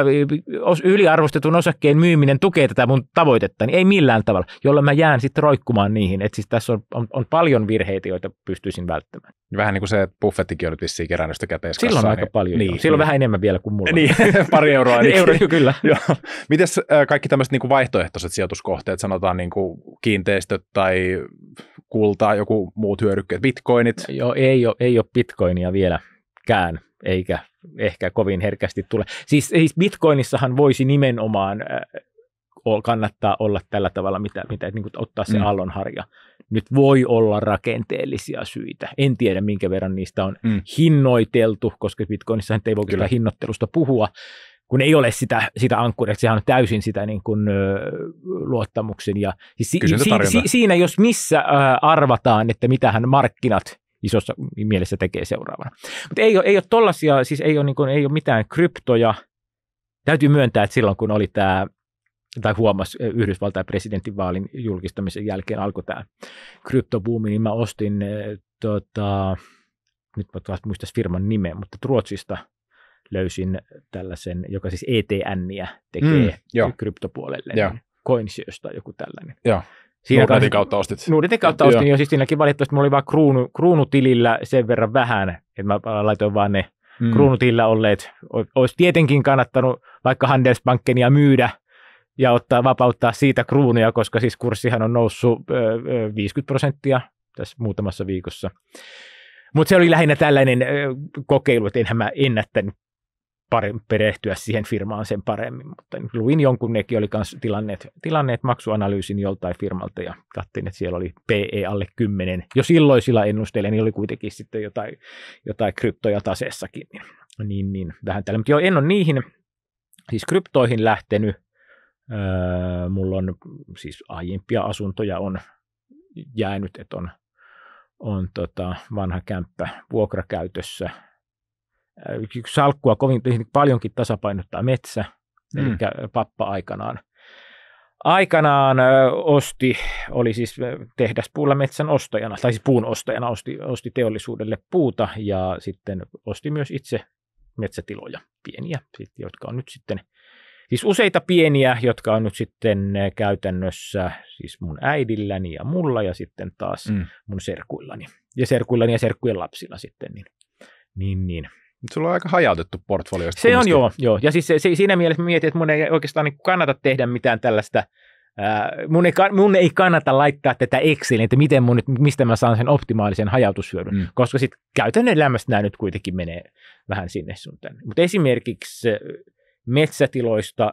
yliarvostetun osakkeen myyminen tukee tätä mun tavoitetta? Niin ei millään tavalla, jolloin mä jään sitten roikkumaan niihin. Et siis tässä on paljon virheitä, joita pystyisin välttämään. Vähän niin kuin se, että Buffettikin on nyt vissiin kerännyt sitä käteiskassaa. Silloin on aika paljon. Niin, silloin vähän enemmän vielä kuin mulla. Niin, pari euroa. Euro, kyllä. Mites kaikki tämmöiset niin kuin vaihtoehtoiset sijoituskohteet, sanotaan niin kuin kiinteistöt tai kulta, joku muut hyödykkeet, bitcoinit? Joo, ei ole bitcoinia vieläkään, eikä ehkä kovin herkästi tule. Siis bitcoinissahan voisi nimenomaan kannattaa olla tällä tavalla, mitä niin kuin ottaa se aallonharja. Nyt voi olla rakenteellisia syitä. En tiedä, minkä verran niistä on hinnoiteltu, koska bitcoinissahan ei voi kyllä hinnoittelusta puhua, kun ei ole sitä ankkuria, sehän on täysin sitä niin kuin, luottamuksen. Ja siinä jos missä arvataan, että mitähän markkinat isossa mielessä tekee seuraavana. Mutta ei ole tollaisia, siis ei ole mitään kryptoja. Täytyy myöntää, että silloin kun oli tämä, tai huomasi Yhdysvaltain presidentinvaalin julkistamisen jälkeen alkoi tämä kryptobuumi, niin mä ostin, nyt mä taas muistais firman nimeä, mutta Ruotsista löysin tällaisen, joka siis ETNiä tekee kryptopuolelle, niin Coinshosta joku tällainen. Joo. Nordetin kautta ostit. Nordetin kautta ostin, ja siis siinäkin valitettavasti mulla oli vaan kruunutilillä sen verran vähän, että mä laitoin vaan ne kruunutilillä olleet. Olisi tietenkin kannattanut vaikka Handelsbankenia myydä ja vapauttaa siitä kruunuja, koska siis kurssihan on noussut 50% tässä muutamassa viikossa. Mutta se oli lähinnä tällainen kokeilu, että enhän mä ennättänyt perehtyä siihen firmaan sen paremmin, mutta luin jonkun, nekin oli myös tilanneet maksuanalyysin joltain firmalta ja katsoin, että siellä oli PE alle 10. Jo silloisilla ennusteilla niin oli kuitenkin sitten jotain kryptoja taseessakin, niin vähän tällä. Mutta en ole niihin siis kryptoihin lähtenyt. Mulla on siis aiempia asuntoja on jäänyt, että on vanha kämppä vuokrakäytössä. Salkkua paljonkin tasapainottaa metsä, eli pappa aikanaan oli siis tehdaspuulla metsän ostajana, tai siis puun ostajana osti teollisuudelle puuta, ja sitten osti myös itse metsätiloja, pieniä, jotka on nyt sitten, siis useita pieniä, jotka on nyt sitten käytännössä siis mun äidilläni ja mulla, ja sitten taas mun serkuillani, ja serkkujen lapsilla sitten, niin. Sulla on aika hajautettu portfolio. Se on joo. Ja siis siinä mielessä mietin, että mun ei oikeastaan niin kannata tehdä mitään tällaista. Mun ei kannata laittaa tätä Exceliin, että mistä mä saan sen optimaalisen hajautushyödyn, koska sitten käytännön elämästä nämä nyt kuitenkin menee vähän sinne sun tänne. Mutta esimerkiksi metsätiloista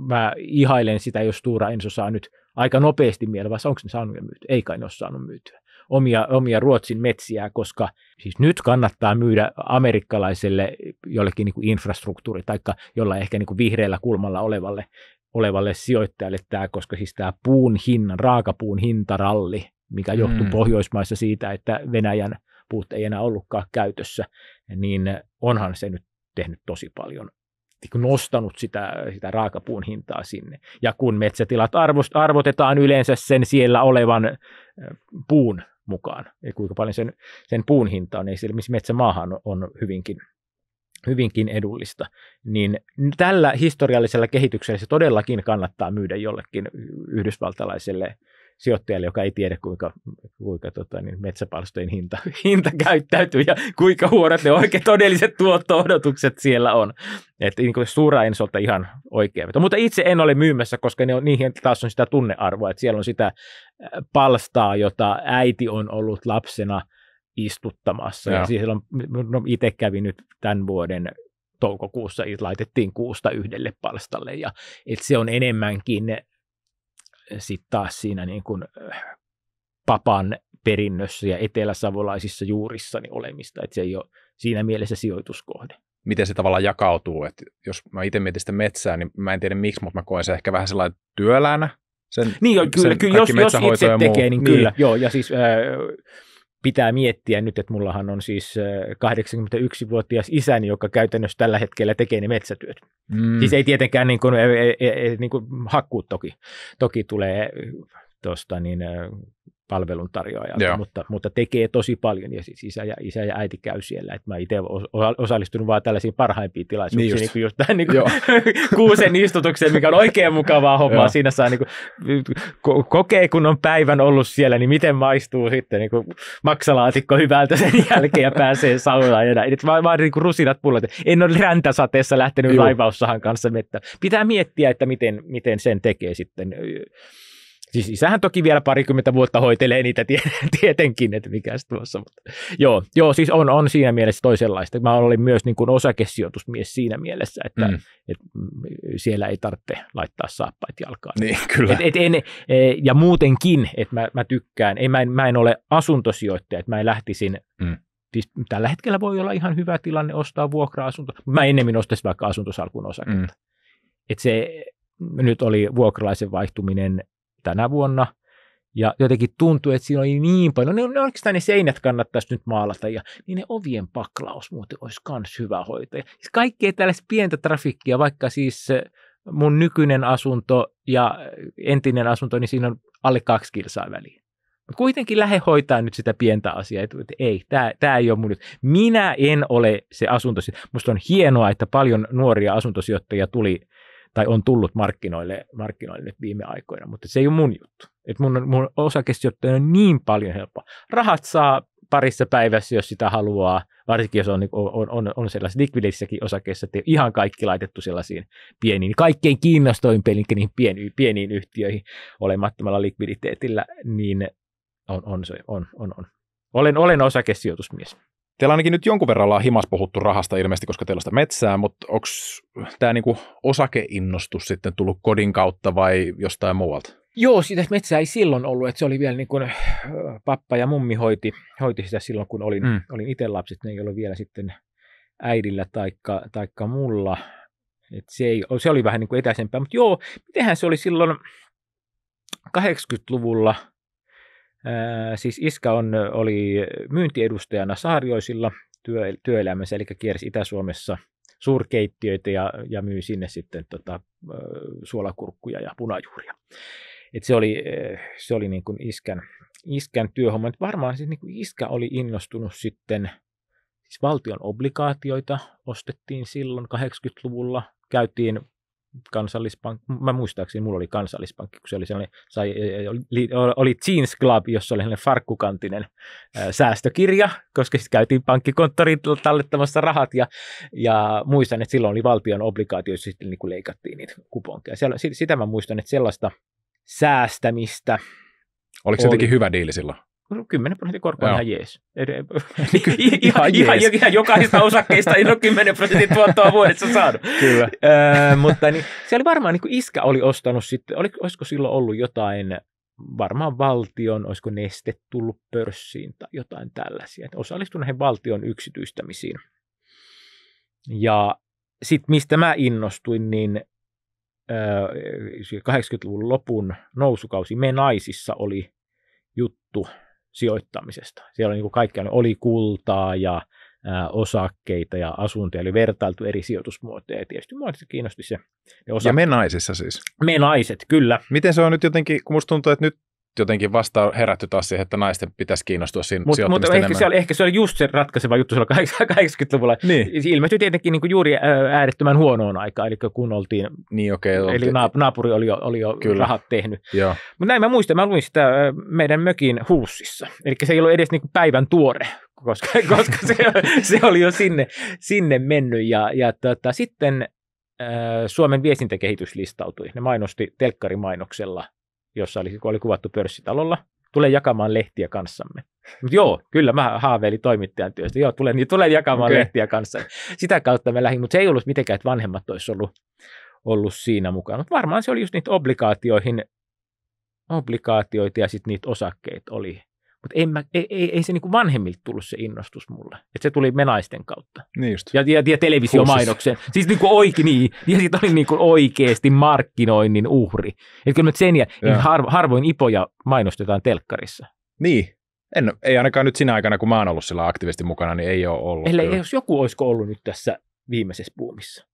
mä ihailen sitä, jos Stora Enso saa nyt aika nopeasti mieleen, vai onko ne saanut jo myytyä? Ei kai ne ole saanut myytyä. Omia Ruotsin metsiä, koska siis nyt kannattaa myydä amerikkalaiselle jollekin niin kuin infrastruktuuri tai jollain ehkä niin kuin vihreällä kulmalla olevalle sijoittajalle tämä, koska siis tämä raakapuun hintaralli, mikä johtuu Pohjoismaissa siitä, että Venäjän puut ei enää ollutkaan käytössä, niin onhan se nyt tehnyt tosi paljon, nostanut sitä raakapuun hintaa sinne. Ja kun metsätilat arvotetaan yleensä sen siellä olevan puun mukaan, ja kuinka paljon sen puun hinta on, ei siellä missä metsämaahan on hyvinkin edullista, niin tällä historiallisella kehityksellä se todellakin kannattaa myydä jollekin yhdysvaltalaiselle sijoittajalle, joka ei tiedä, kuinka metsäpalstojen hinta käyttäytyy ja kuinka huonot ne oikein todelliset tuotto-odotukset siellä on. Että niin kuin Stora Ensolta ihan oikein. Mutta itse en ole myymässä, koska niihin taas on sitä tunnearvoa, että siellä on sitä palstaa, jota äiti on ollut lapsena istuttamassa. Ja siellä itse kävin nyt tämän vuoden toukokuussa, laitettiin kuusta yhdelle palstalle, ja että se on enemmänkin sitten taas siinä niin kuin papan perinnössä ja eteläsavolaisissa juurissani olemista, että se ei ole siinä mielessä sijoituskohde. Miten se tavallaan jakautuu, että jos mä itse mietin sitä metsää, niin mä en tiedä miksi, mutta mä koen se ehkä vähän sellainen työläänä. Kyllä, jos itse tekee, niin kyllä. Joo, ja siis pitää miettiä nyt, että mullahan on siis 81-vuotias isäni, joka käytännössä tällä hetkellä tekee ne metsätyöt. Siis ei tietenkään niin kuin hakkuut toki tulee tuosta palveluntarjoajalta, mutta tekee tosi paljon, ja siis isä ja äiti käy siellä, että mä itse olen osallistunut vaan tällaisiin parhaimpiin tilaisuuksiin, niin just tähän niin kuusen istutukseen, mikä on oikein mukavaa hommaa, siinä saa niin kuin, kokee, kun on päivän ollut siellä, niin miten maistuu sitten niin kuin maksalaatikko hyvältä sen jälkeen, ja pääsee saunaan, ja näin. Vaan niin kuin rusinat pullot, en ole räntäsateessa lähtenyt laivaussahan kanssa mettään. Pitää miettiä, että miten sen tekee sitten. Siis isähän toki vielä 20 vuotta hoitelee niitä tietenkin, että mikäs tuossa. Mutta joo, siis on siinä mielessä toisenlaista. Mä olin myös niin kuin osakesijoitusmies siinä mielessä, että siellä ei tarvitse laittaa saappaita jalkaan. Niin, kyllä. Ja muutenkin, että mä tykkään, mä en ole asuntosijoittaja, että mä en lähtisin, siis tällä hetkellä voi olla ihan hyvä tilanne ostaa vuokra-asunto, mutta mä ennemmin ostaisin vaikka asuntosalkun osaketta. Että se nyt oli vuokralaisen vaihtuminen tänä vuonna, ja jotenkin tuntui, että siinä oli niin paljon, ne oikeastaan ne seinät kannattaisi nyt maalata, ja niin ne ovien paklaus muuten olisi myös hyvä hoitaa. Siis kaikkea tällaista pientä trafikkia, vaikka siis mun nykyinen asunto ja entinen asunto, niin siinä on alle 2 kilsaa väliin. Mutta kuitenkin lähde hoitaa nyt sitä pientä asiaa, että ei, tämä ei ole mun nyt. Minä en ole se asuntosijoittaja. Musta on hienoa, että paljon nuoria asuntosijoittajia tuli tai on tullut markkinoille nyt viime aikoina, mutta se ei ole mun juttu. Et mun osakesijoittaja on niin paljon helppoa. Rahat saa parissa päivässä, jos sitä haluaa, varsinkin jos on sellaisissa likvidissäkin osakkeissa, että ihan kaikki laitettu sellaisiin pieniin, kaikkein kiinnostavimpiin niihin pieniin yhtiöihin olemattomalla likviditeetillä, niin on. Olen osakesijoitusmies. Teillä ainakin nyt jonkun verran ollaan himas puhuttu rahasta ilmeisesti, koska teillä on sitä metsää, mutta onko tämä niinku osakeinnostus sitten tullut kodin kautta vai jostain muualta? Joo, sitä metsää ei silloin ollut, että se oli vielä niin kuin pappa ja mummi hoiti sitä silloin, kun olin itse lapset, ne ei ollut vielä sitten äidillä taikka mulla. Et se oli vähän niin kuin etäisempää, mutta joo, mitenhän se oli silloin 80-luvulla. Siis iskä oli myyntiedustajana Saarioisilla työelämässä, eli kiersi Itä-Suomessa suurkeittiöitä ja myi sinne sitten suolakurkkuja ja punajuuria. Et se oli niin kuin iskän työhomma. Et varmaan siis niin kuin iskä oli innostunut sitten, siis valtion obligaatioita ostettiin silloin 80-luvulla, käytiin mä muistaakseni mulla oli Kansallispankki, kun se oli sellainen, oli Jeans Club, jossa oli sellainen farkkukantinen säästökirja, koska sitten käytiin pankkikonttoriin tallettamassa rahat, ja muistan, että silloin oli valtion obligaatioissa, sitten niin kuin leikattiin niitä kuponkeja. Sitä mä muistan, että sellaista säästämistä. Oliko se jotenkin hyvä diili silloin? 10% korko on ihan jees. Ihan jokaisesta osakkeista ei ole 10% tuottoa vuodessa saanut. Kyllä. Mutta niin, se oli varmaan, niin kuin iskä oli ostanut sitten, olisiko silloin ollut jotain, varmaan valtion, olisiko Neste tullut pörssiin tai jotain tällaisia. Osallistui näihin valtion yksityistämisiin. Ja sitten mistä mä innostuin, niin 80-luvun lopun nousukausi Me Naisissa oli juttu sijoittamisesta. Siellä oli niin kuin kaikkea, oli kultaa ja osakkeita ja asuntoja, eli vertailtu eri sijoitusmuotoja, ja tietysti mua kiinnosti se. Ja Me Naisissa siis? Me Naiset, kyllä. Miten se on nyt jotenkin, kun musta tuntuu, että nyt jotenkin vasta on herätty taas siihen, että naisten pitäisi kiinnostua siinä sijoittamista enemmän. Mutta ehkä se oli just se ratkaiseva juttu silloin 80-luvulla. Niin. Se ilmestyi tietenkin niin kuin juuri äärettömän huonoon aikaan, eli kun oltiin, eli naapuri oli jo rahat tehnyt. Mutta näin mä muistan, mä luin sitä meidän mökin Huussissa, eli se ei ollut edes niin kuin päivän tuore, koska se oli jo sinne mennyt, ja sitten Suomen viestintäkehitys listautui. Ne mainosti telkkarimainoksella, jossa oli kuvattu pörssitalolla, tulee jakamaan lehtiä kanssamme. Mutta joo, kyllä mä haaveilin toimittajan työstä. Joo, tulen jakamaan lehtiä kanssamme. Sitä kautta mä lähdin, mutta se ei ollut mitenkään, että vanhemmat olisi ollut siinä mukana. Mutta varmaan se oli just niitä obligaatioita ja sitten niitä osakkeita oli. Mutta ei se niinku vanhemmilta tullut se innostus mulle. Et se tuli Me Naisten kautta. Niin just. Ja televisiomainoksen. Siis niinku niin. Ja sitten oli niinku oikeasti markkinoinnin uhri. Et kyllä niin harvoin ipoja mainostetaan telkkarissa. Niin. Ei ainakaan nyt sinä aikana, kun mä oon ollut sillä aktiivisesti mukana, niin ei ole ollut. Eli jos joku olisiko ollut nyt tässä viimeisessä buumissa.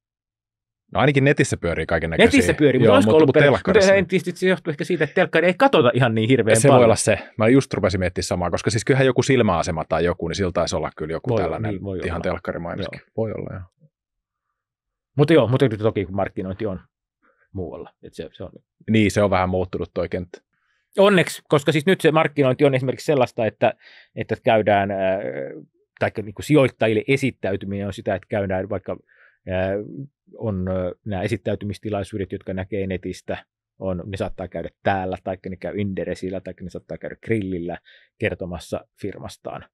No ainakin netissä pyörii kaikennäköisiä. Netissä pyörii, mutta olisiko ollut telkkarissa? En tiedä, se johtuu ehkä siitä, että telkkari ei katsota ihan niin hirveän se paljon. Se voi olla se. Mä just rupesin miettimään samaa, koska siis kyllähän joku silmäasema tai joku, niin sillä taisi olla kyllä joku tällainen ihan telkkarimainoskin. Voi olla, joo. Mutta toki kun markkinointi on muualla. Että se on... Niin, se on vähän muuttunut toi kenttä. Onneksi, koska siis nyt se markkinointi on esimerkiksi sellaista, että käydään, tai niin kuin sijoittajille esittäytyminen on sitä, että käydään vaikka on nämä esittäytymistilaisuudet, jotka näkee netistä, ne saattaa käydä täällä, tai ne käy Inderesillä, tai ne saattaa käydä Grillillä kertomassa firmastaan.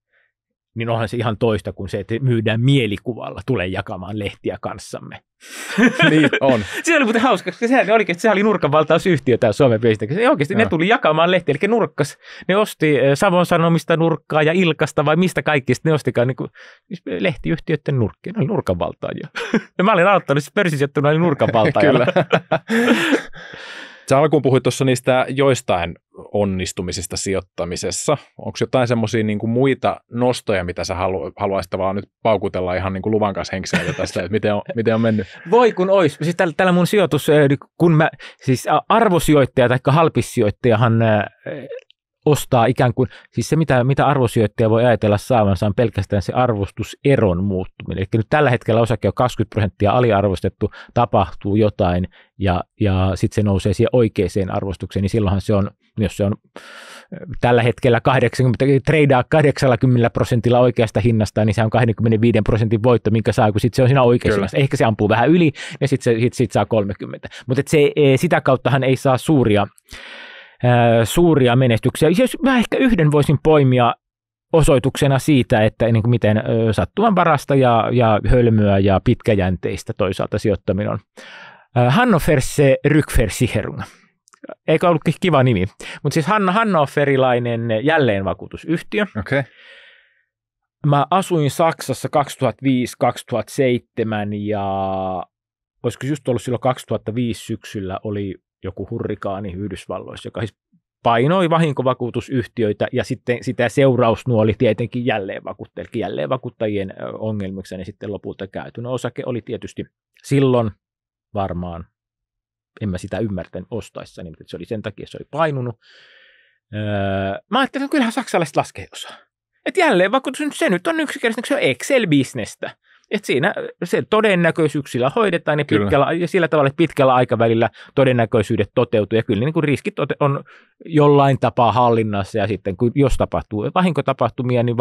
Niin onhan se ihan toista kuin se, että myydään mielikuvalla, tulee jakamaan lehtiä kanssamme. Niin on. Se oli muuten hauska, koska sehän oli nurkanvaltausyhtiö täällä Suomen viestintä. Oikeasti ne tuli jakamaan lehtiä, eli nurkkas. Ne osti Savon Sanomista nurkkaa ja Ilkasta vai mistä kaikista ne ostikaan niin kuin, lehtiyhtiöiden nurkkia. Ne oli nurkanvaltaajia. Ja mä olin aloittanut siis pörssisijoittuna, oli nurkanvaltaajalla. Kyllä. Sä alkuun puhuit tuossa niistä joistain onnistumisista sijoittamisessa. Onko jotain semmoisia niin kuin muita nostoja, mitä sä haluaisit vaan nyt paukutella ihan niin kuin luvan kanssa henkseleitä tästä, että miten on mennyt? Voi kun ois. Siis tällä mun sijoitus, siis arvosijoittaja tai halpissijoittajahan ostaa ikään kuin, siis se mitä arvosijoittaja voi ajatella saavansa on pelkästään se arvostuseron muuttuminen. Eli nyt tällä hetkellä osake on 20% aliarvostettu, tapahtuu jotain ja sitten se nousee siihen oikeaan arvostukseen, niin silloinhan se on, jos se on tällä hetkellä treidaa 80% oikeasta hinnasta, niin se on 25% voitto, minkä saa, kun sitten se on siinä oikeassa hinnassa. Ehkä se ampuu vähän yli ja sitten sit saa 30. Mutta sitä kauttahan ei saa suuria menestyksiä. Jos mä ehkä yhden voisin poimia osoituksena siitä, että niin kuin miten sattumanvarasta ja hölmöä ja pitkäjänteistä toisaalta sijoittaminen on. Hannoverse Rückversicherung. Eikä ollutkin kiva nimi, mutta siis hannoverilainen jälleenvakuutusyhtiö. Okay. Mä asuin Saksassa 2005-2007 ja olisiko just ollut silloin 2005 syksyllä oli joku hurrikaani Yhdysvalloissa, joka siis painoi vahinkovakuutusyhtiöitä ja sitten sitä seurausnuoli tietenkin jälleenvakuuttajien ongelmiksi ja sitten lopulta käyty. No osake oli tietysti silloin varmaan, en mä sitä ymmärtänyt ostaessani, mutta se oli sen takia, se oli painunut. Mä ajattelin, että kyllähän saksalaiset laskee osaa. Että jälleenvakuutus, se nyt on yksinkertaisesti, se on Excel-bisnestä. Että siinä se todennäköisyyksillä hoidetaan ja sillä tavalla, että pitkällä aikavälillä todennäköisyydet toteutuu ja kyllä niin kuin riskit on jollain tapaa hallinnassa ja sitten kun jos tapahtuu vahinkotapahtumia, niin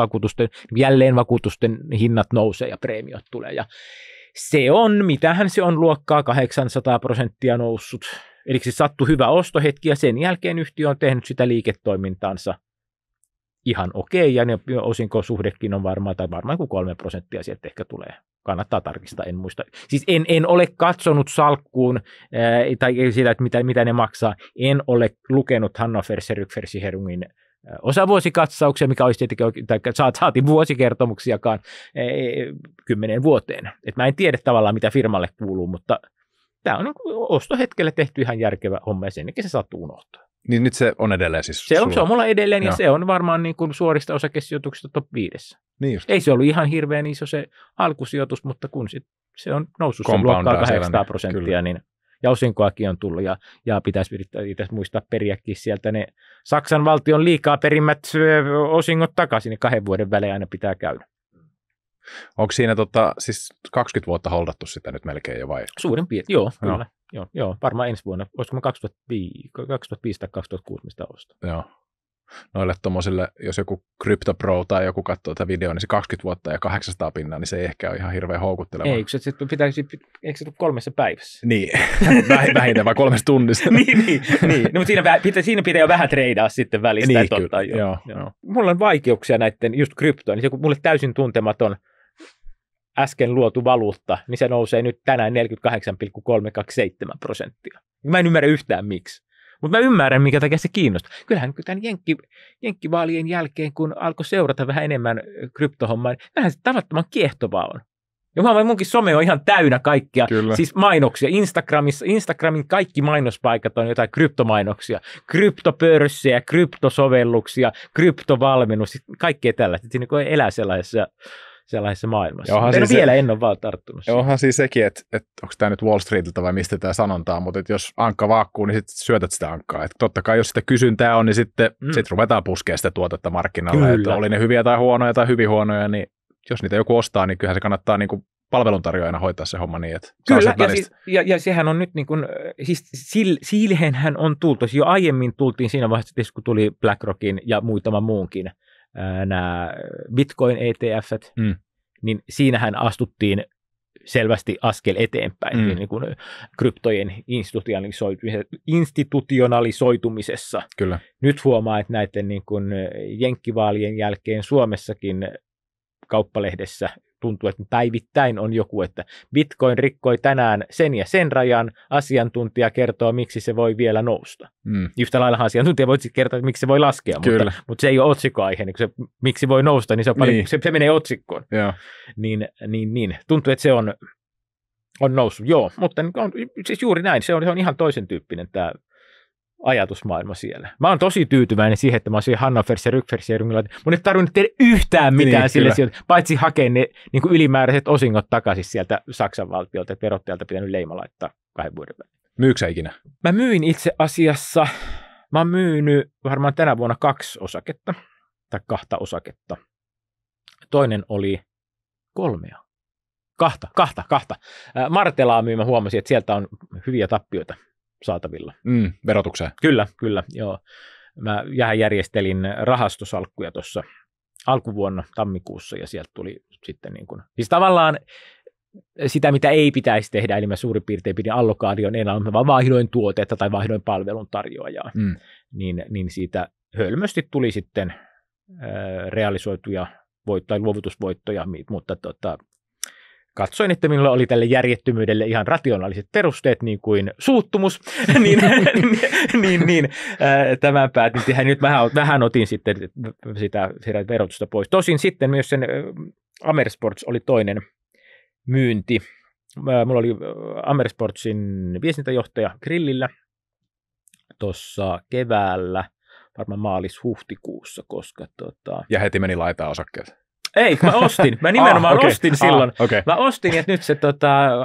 jälleenvakuutusten hinnat nousee ja preemiot tulee ja se on, mitähän se on luokkaa 800% noussut. Eli se sattui hyvä ostohetki ja sen jälkeen yhtiö on tehnyt sitä liiketoimintaansa ihan okei, ja ne osinkosuhdekin on varmaan kuin 3% sieltä ehkä tulee. Kannattaa tarkistaa, en muista. Siis en ole katsonut salkkuun tai sitä, että mitä ne maksaa. En ole lukenut Hannoverse Rückversicherungin osavuosikatsauksia, mikä olisi tietenkin, tai saatiin vuosikertomuksiakaan 10 vuoteen. Et mä en tiedä tavallaan, mitä firmalle kuuluu, mutta tämä on ostohetkellä tehty ihan järkevä homma, ja sen se sattuu unohtaa. Niin nyt se on edelleen siis se on mulla edelleen, ja se on varmaan niin kuin suorista osakesijoituksista top 5. Niin ei se ollut ihan hirveän iso se alkusijoitus, mutta kun se on noussut sen luokkaa 800%, niin, ja osinkoakin on tullut, ja pitäisi muistaa periäkin sieltä ne Saksan valtion liikaa perimät osingot takaisin, niin 2 vuoden välein aina pitää käydä. Onko siinä siis 20 vuotta holdattu sitä nyt melkein jo vai? Suurin piirtein, joo, kyllä. Joo, varmaan ensi vuonna. Olisiko mä 2005 tai 2006 mistä ostaa? Joo. Noille tuommoisille, jos joku CryptoPro tai joku katsoo tätä videoa, niin se 20 vuotta ja 800 pinnaa, niin se ei ehkä ole ihan hirveän houkutteleva. Eikö se eikö se tule 3 päivässä? Niin, vähintään vai 3 tunnissa. niin. No, mutta siinä pitää jo vähän treidaa sitten välistä. Niin, kyllä. Joo. Mulla on vaikeuksia näiden just kryptoa, niin se kun mulle täysin tuntematon äsken luotu valuutta, niin se nousee nyt tänään 48,327%. Mä en ymmärrä yhtään miksi. Mutta mä ymmärrän, minkä takia se kiinnostaa. Kyllähän tämän jenkkivaalien jälkeen, kun alkoi seurata vähän enemmän kryptohommaa, niin kyllähän se tavattoman kiehtovaa on. Ja munkin some on ihan täynnä kaikkia, siis mainoksia. Instagramin kaikki mainospaikat on jotain kryptomainoksia, kryptopörssejä, kryptosovelluksia, kryptovalmennus, kaikkea tällaista. Siinä elää sellaisessa sellaisessa maailmassa. Siis en ole vaan tarttunut siihen. Onhan siis sekin, että onko tämä nyt Wall Streetiltä vai mistä tämä sanontaa, mutta että jos ankka vaakkuu, niin sitten syötät sitä ankkaa. Että totta kai, jos sitä kysyntää on, niin sitten sit ruvetaan puskemaan sitä tuotetta markkinalle. Että oli ne hyviä tai huonoja tai hyvin huonoja, niin jos niitä joku ostaa, niin kyllähän se kannattaa niin kuin palveluntarjoajana hoitaa se homma niin, että kyllä, ja sehän on nyt niin kuin, siis siihenhän on tultu, jo aiemmin tultiin siinä vaiheessa, kun tuli BlackRockin ja muutama muunkin nämä Bitcoin ETF:t, niin siinähän astuttiin selvästi askel eteenpäin niin kuin kryptojen institutionalisoitumisessa. Kyllä. Nyt huomaa, että näiden niin kuin jenkkivaalien jälkeen Suomessakin kauppalehdessä tuntuu, että päivittäin on joku, että Bitcoin rikkoi tänään sen ja sen rajan, asiantuntija kertoo, miksi se voi vielä nousta. Yhtä laillahan asiantuntija voi kertoa, että miksi se voi laskea, mutta se ei ole otsikkoaihe, niin se, miksi voi nousta, niin se, on paljon, se menee otsikkoon. Niin. Tuntuu, että se on noussut, joo, mutta siis juuri näin, se on ihan toisen tyyppinen tämä ajatusmaailma siellä. Mä oon tosi tyytyväinen siihen, että mä oon siihen Hannovers ja Rückversicherungilla, että mun ei tarvinnut tehdä yhtään mitään niin, sille sieltä, paitsi hakea ne niin kuin ylimääräiset osingot takaisin sieltä Saksan valtiolta, että verottajalta pitänyt leima laittaa 2 vuoden välein. Myykö sä ikinä? Mä myin itse asiassa, mä oon myynyt varmaan tänä vuonna 2 osaketta, tai 2 osaketta. Toinen oli 3. 2. Martelaa myyn, mä huomasin, että sieltä on hyviä tappioita saatavilla. Verotukseen. Kyllä, joo. Mä järjestelin rahastosalkkuja tuossa alkuvuonna tammikuussa ja sieltä tuli sitten niin kuin, siis tavallaan sitä, mitä ei pitäisi tehdä, eli mä suurin piirtein pidin allokaation enää, vaan vaihdoin tuotetta tai vaihdoin palvelun tarjoajaa. Niin siitä hölmösti tuli sitten realisoituja voittoja, luovutusvoittoja, mutta katsoin, että minulla oli tälle järjettömyydelle ihan rationaaliset perusteet, niin kuin suuttumus, niin tämän päätin tehdä. Nyt vähän otin sitten sitä verotusta pois. Tosin sitten myös sen Amersports oli toinen myynti. Mulla oli Amersportsin viestintäjohtaja grillillä tuossa keväällä, varmaan maalis-huhtikuussa, koska Ja heti meni laitaan osakkeet. Ei, mä ostin. Mä nimenomaan ostin silloin. Okay. Mä ostin, että nyt se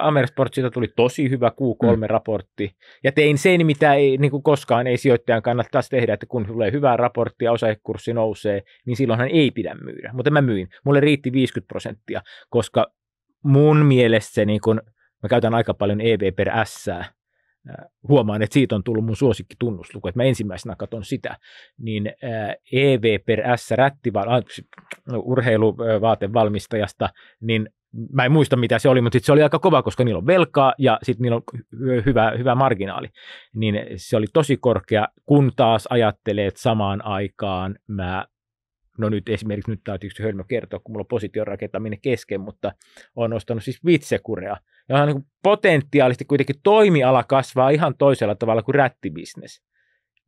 Amersportsista tuli tosi hyvä Q3-raportti. Ja tein sen, mitä ei, niin kuin koskaan ei sijoittajan kannattaisi tehdä, että kun tulee hyvää raporttia ja osakekurssi nousee, niin silloinhan ei pidä myydä. Mutta mä myin. Mulle riitti 50%, koska mun mielestä se, niin kun, mä käytän aika paljon EV per S-ää, huomaan, että siitä on tullut mun suosikkitunnusluku, että mä ensimmäisenä katson sitä, niin EV per S urheiluvaatevalmistajasta, niin mä en muista mitä se oli, mutta se oli aika kova, koska niillä on velkaa ja sitten niillä on hyvä marginaali, niin se oli tosi korkea, kun taas ajattelee, että samaan aikaan no nyt esimerkiksi, nyt tämä on tietysti hölmö kertoa, kun mulla on position rakentaminen kesken, mutta olen ostanut siis Vitsekurea, ja on niin potentiaalisesti kuitenkin toimiala kasvaa ihan toisella tavalla kuin rättibisnes,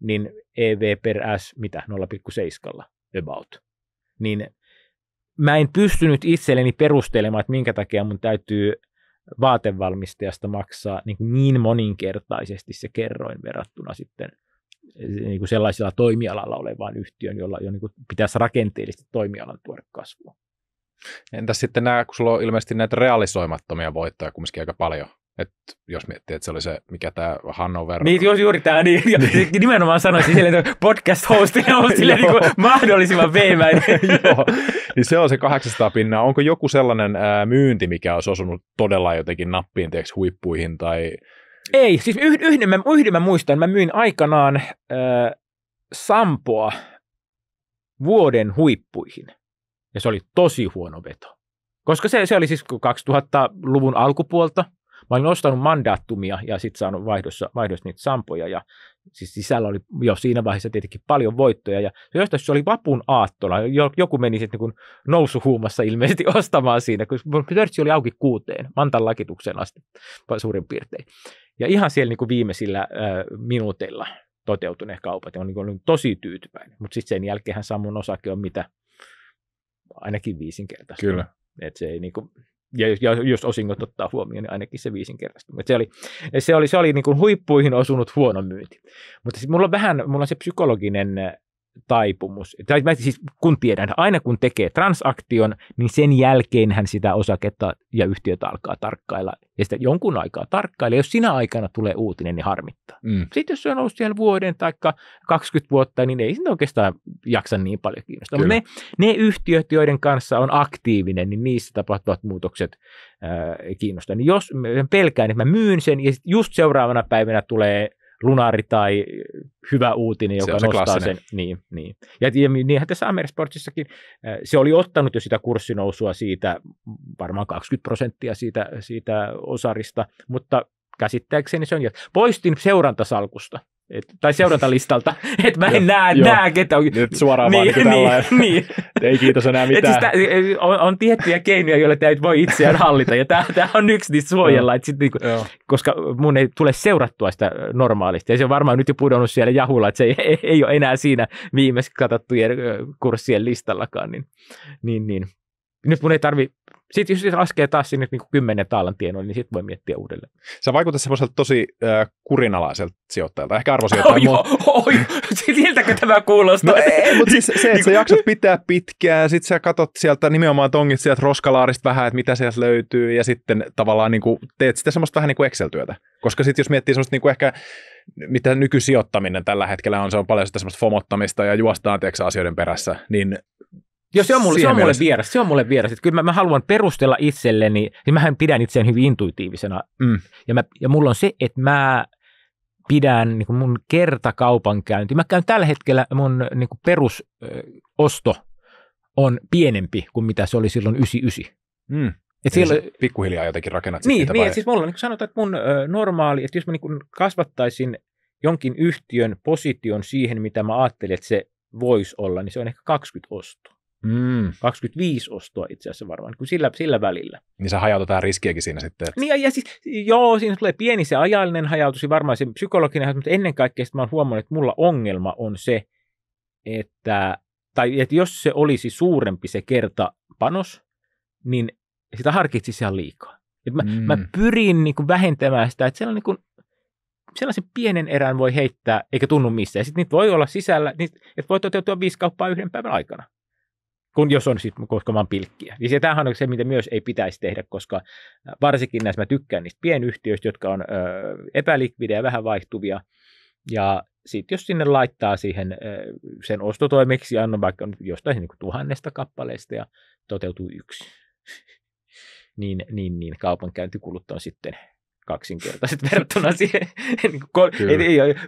niin EV per S, 0,7 about. Niin mä en pystynyt itselleni perustelemaan, että minkä takia mun täytyy vaatevalmistajasta maksaa niin moninkertaisesti se kerroin verrattuna sitten niin kuin sellaisella toimialalla olevaan yhtiön, jolla jo niin kuin pitäisi rakenteellisesti toimialan tuoda kasvua. Entäs sitten kun sulla on ilmeisesti näitä realisoimattomia voittoja kumminkin aika paljon, että jos miettii, että se oli se, mikä tämä Hannover... Niin, jos juuri tämä, niin nimenomaan sanoisin sille, että podcast-hostille on sille niin kuin mahdollisimman veemäinen. Joo, niin se on se 800 pinnaa. Onko joku sellainen myynti, mikä olisi osunut todella jotenkin nappiin, tiedätkö, huippuihin tai... Ei, siis yhden mä muistan, mä myin aikanaan Sampoa vuoden huippuihin, ja se oli tosi huono veto, koska se oli siis 2000-luvun alkupuolta, mä olin ostanut Mandatumia ja sitten saanut vaihdossa niitä Sampoja, ja siis sisällä oli jo siinä vaiheessa tietenkin paljon voittoja, ja jostain se oli vapun aattona, joku meni sitten niin nousuhuumassa ilmeisesti ostamaan siinä, kun pörssi oli auki 6, Mantan lakitukseen asti suurin piirtein. Ja ihan siellä niin kuin viimeisillä minuuteilla toteutuneet kaupat, ja on niin tosi tyytyväinen. Mutta sitten sen jälkeen Samun osake on mitä ainakin 5-kertaista. Kyllä. Et se ei niin kuin, ja jos osingot ottaa huomioon, niin ainakin se 5-kertaista. Se oli niin kuin huippuihin osunut huono myynti. Mutta sitten mulla on se psykologinen taipumus, tai siis kun tiedän, aina kun tekee transaktion, niin sen jälkeenhän sitä osaketta ja yhtiötä alkaa tarkkailla, ja sitä jonkun aikaa tarkkailla, jos sinä aikana tulee uutinen, niin harmittaa. Sitten jos se on ollut siellä vuoden tai 20 vuotta, niin ei sitä oikeastaan jaksa niin paljon kiinnostaa. Mutta ne yhtiöt, joiden kanssa on aktiivinen, niin niissä tapahtuvat muutokset kiinnostaa. Niin jos pelkään, että mä myyn sen, ja just seuraavana päivänä tulee lunari tai hyvä uutinen, joka nostaa sen. Niin. Ja niinhän tässä Amerisportsissakin, se oli ottanut jo sitä kurssinousua siitä, varmaan 20% siitä osarista, mutta käsittääkseni se on poistin seurantasalkusta. Tai seurantalistalta, että mä en näe ketä on. Nyt suoraan vaan tällainen. Niin. Ei kiitos enää mitään. Siis on tiettyjä keinoja, joilla tämä voi itseään hallita, ja tämä on yksi niistä suojella, että niinku, koska mun ei tule seurattua sitä normaalisti, ja se on varmaan nyt jo pudonnut siellä Jahulla, että se ei ole enää siinä viimeksi katsottujen kurssien listallakaan, niin. Nyt mun ei tarvitse. Sitten jos se laskee taas sinne niin 10 taalan tienoille, niin sitten voi miettiä uudelleen. Se vaikuttaa semmoiselta tosi kurinalaiselta sijoittajalta, ehkä arvosijoittajalta. Siltäkö tämä kuulostaa? No ei, mutta siis se, että sä jaksat pitää pitkään, sitten sä katot sieltä nimenomaan tongit sieltä roskalaarista vähän, että mitä sieltä löytyy, ja sitten tavallaan niin kuin teet sitä semmoista vähän niin kuin Excel-työtä. Koska sitten jos miettii semmoista niin kuin ehkä, mitä nykysijoittaminen tällä hetkellä on, se on paljon sitä semmoista fomottamista ja juostaan asioiden perässä, niin Joo, se on mulle vieras. Että kyllä mä haluan perustella itselleni, ja mähän pidän itseäni hyvin intuitiivisena. Ja mulla on se, että mä pidän niin kuin mun kertakaupankäynti. Mä käyn tällä hetkellä, mun niin kuin perusosto on pienempi kuin mitä se oli silloin 99. Siellä pikkuhiljaa jotenkin rakennat niitä. Niin, siis mulla niin sanotaan, että mun normaali, että jos mä niin kuin kasvattaisin jonkin yhtiön position siihen, mitä mä ajattelin, että se voisi olla, niin se on ehkä 20 ostoa. 25 ostoa itse asiassa varmaan, kun sillä välillä. Niin se hajautetaan riskiäkin siinä sitten. Että... Niin, ja siis, siinä tulee pieni se ajallinen hajautus ja varmaan se psykologinen hajautus, mutta ennen kaikkea mä oon huomannut, että mulla ongelma on se, että jos se olisi suurempi se kertapanos, niin sitä harkitsisi ihan liikaa. Mä pyrin niin kuin vähentämään sitä, että sellaisen pienen erän voi heittää, eikä tunnu missään. Ja sitten niitä voi olla sisällä, että voi toteutua 5 kauppaa yhden päivän aikana. Jos on sitten koskemaan pilkkiä. Ja tämähän on se, mitä myös ei pitäisi tehdä, koska varsinkin näissä mä tykkään niistä pienyhtiöistä, jotka on epälikvidejä ja vähän vaihtuvia. Ja sitten jos sinne laittaa siihen sen ostotoimeksiannon vaikka jostain niin kuin 1000 kappaleesta ja toteutuu 1, niin kaupankäyntikulut on sitten kaksinkertaiset verrattuna siihen.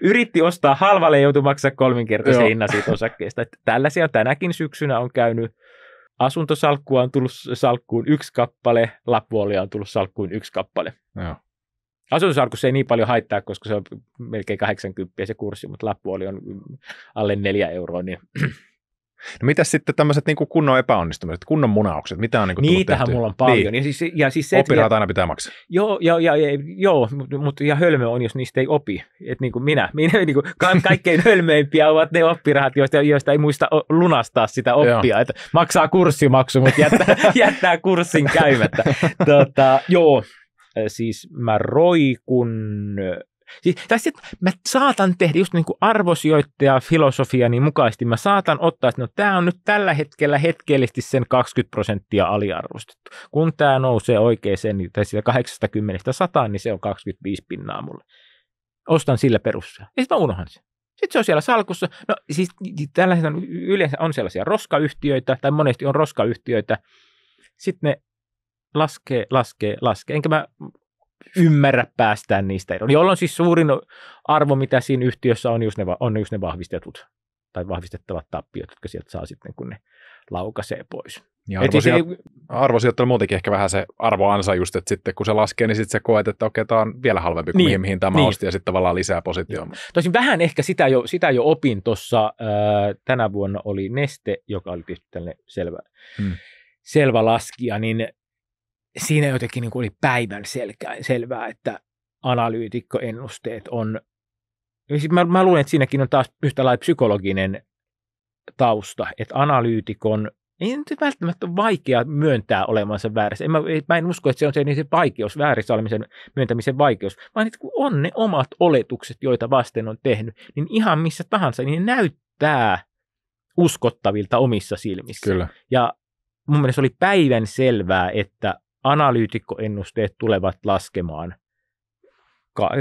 Yritti ostaa halvalle ja joutui maksaa 3-kertaisen hinnan siitä osakkeesta. Tällaisia tänäkin syksynä on käynyt. Asuntosalkkua on tullut salkkuun 1 kappale, lappuolia on tullut salkkuun 1 kappale. Joo. Asuntosalkussa ei niin paljon haittaa, koska se on melkein 80 se kurssi, mutta lappuoli on alle 4 euroa. Niin. No mitäs sitten tämmöiset niin kuin kunnon epäonnistumiset, kunnon munaukset, mitä on niin kuin niitähän mulla on paljon. Niin. Ja siis se, Oppirahat aina pitää maksaa. Joo, mutta ja hölmö on, jos niistä ei opi. Että niin kuin minä niin kuin kaikkein hölmöimpiä ovat ne oppirahat, joista ei muista lunastaa sitä oppia. Että maksaa kurssimaksu, mutta jättää kurssin käymättä. Siis mä roikun... Siis, mä saatan tehdä just niin kuin arvosijoittajafilosofiani mukaisesti, mä saatan ottaa, että tämä on nyt tällä hetkellä hetkellisesti sen 20% aliarvostettu. Kun tämä nousee oikein tai siitä 80-100, niin se on 25% mulle. Ostan sillä perusteella. Ja sitten mä unohan sen. Sitten se on siellä salkussa. No siis tällaisia yleensä on sellaisia roskayhtiöitä, tai monesti on roskayhtiöitä. Sitten ne laskee. Enkä mä ymmärrä päästään niistä eroon. Jolloin siis suurin arvo, mitä siinä yhtiössä on just ne vahvistetut tai vahvistettavat tappiot, jotka sieltä saa sitten, kun ne laukaisee pois. Ja arvosijoittelu muutenkin ehkä vähän se arvoansa just, että sitten kun se laskee, niin sitten se koet, että okei, tämä on vielä halvempi kuin mihin tämä ostin, ja sitten tavallaan lisää positioon. Tosin vähän ehkä sitä jo opin tuossa, tänä vuonna oli Neste, joka oli tietysti tällainen selvä laskija, niin siinä jotenkin niin kuin oli päivän selvää, että analyytikkoennusteet on, mä luulen, että siinäkin on taas yhtä lailla psykologinen tausta, että analyytikon ei nyt välttämättä ole vaikea myöntää olemansa väärässä. Mä en usko, että se on se vaikeus, väärissä olemisen myöntämisen vaikeus, vaan että kun on ne omat oletukset, joita vasten on tehnyt, niin ihan missä tahansa, niin ne näyttää uskottavilta omissa silmissä. Kyllä. Ja mun mielestä oli päivän selvää, että analyytikkoennusteet tulevat laskemaan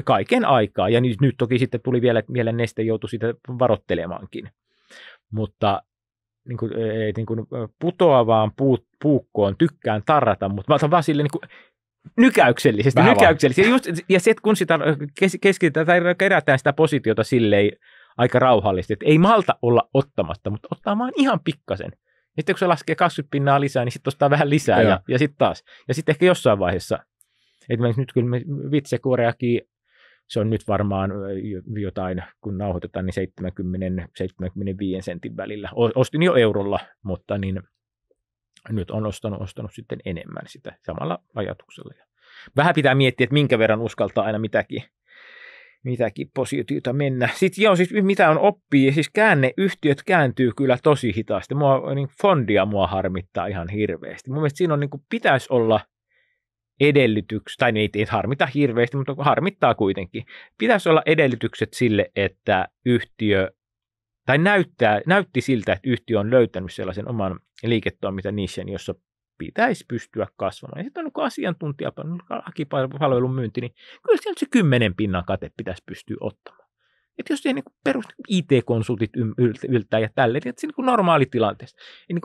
kaiken aikaa. Ja nyt toki sitten tuli vielä Neste joutui sitä varoittelemaankin. Mutta niin kuin putoavaan puukkoon tykkään tarrata, mutta mä otan vaan silleen niin nykäyksellisesti. Ja se, kun sitä keskitytään tai kerätään sitä positiota silleen aika rauhallisesti, että ei malta olla ottamatta, mutta ottaa vaan ihan pikkasen. Ja sitten kun se laskee 20 pinnaa lisää, niin sitten ostaa vähän lisää ja sitten taas. Ja sitten ehkä jossain vaiheessa, esimerkiksi nyt kyllä Vitsekoreakin, se on nyt varmaan jotain, kun nauhoitetaan, niin 70-75 sentin välillä. Ostin jo eurolla, mutta niin nyt on ostanut sitten enemmän sitä samalla ajatuksella. Vähän pitää miettiä, että minkä verran uskaltaa aina mitäkin positiota mennä. Sitten siis mitä on oppii, siis yhtiöt kääntyy kyllä tosi hitaasti. Fondia mua harmittaa ihan hirveästi. Mun mielestä siinä on, pitäisi olla edellytykset, tai ei harmita hirveästi, mutta harmittaa kuitenkin. Pitäisi olla edellytykset sille, että yhtiö, tai näytti siltä, että yhtiö on löytänyt sellaisen oman liiketoimintanischen, jossa pitäisi pystyä kasvamaan. Ja sitten on asiantuntijapalvelun myynti, niin kyllä sieltä se 10 pinnan kate pitäisi pystyä ottamaan. Että jos siihen perus IT-konsultit yltää ja tälleen, niin se normaali tilanteessa.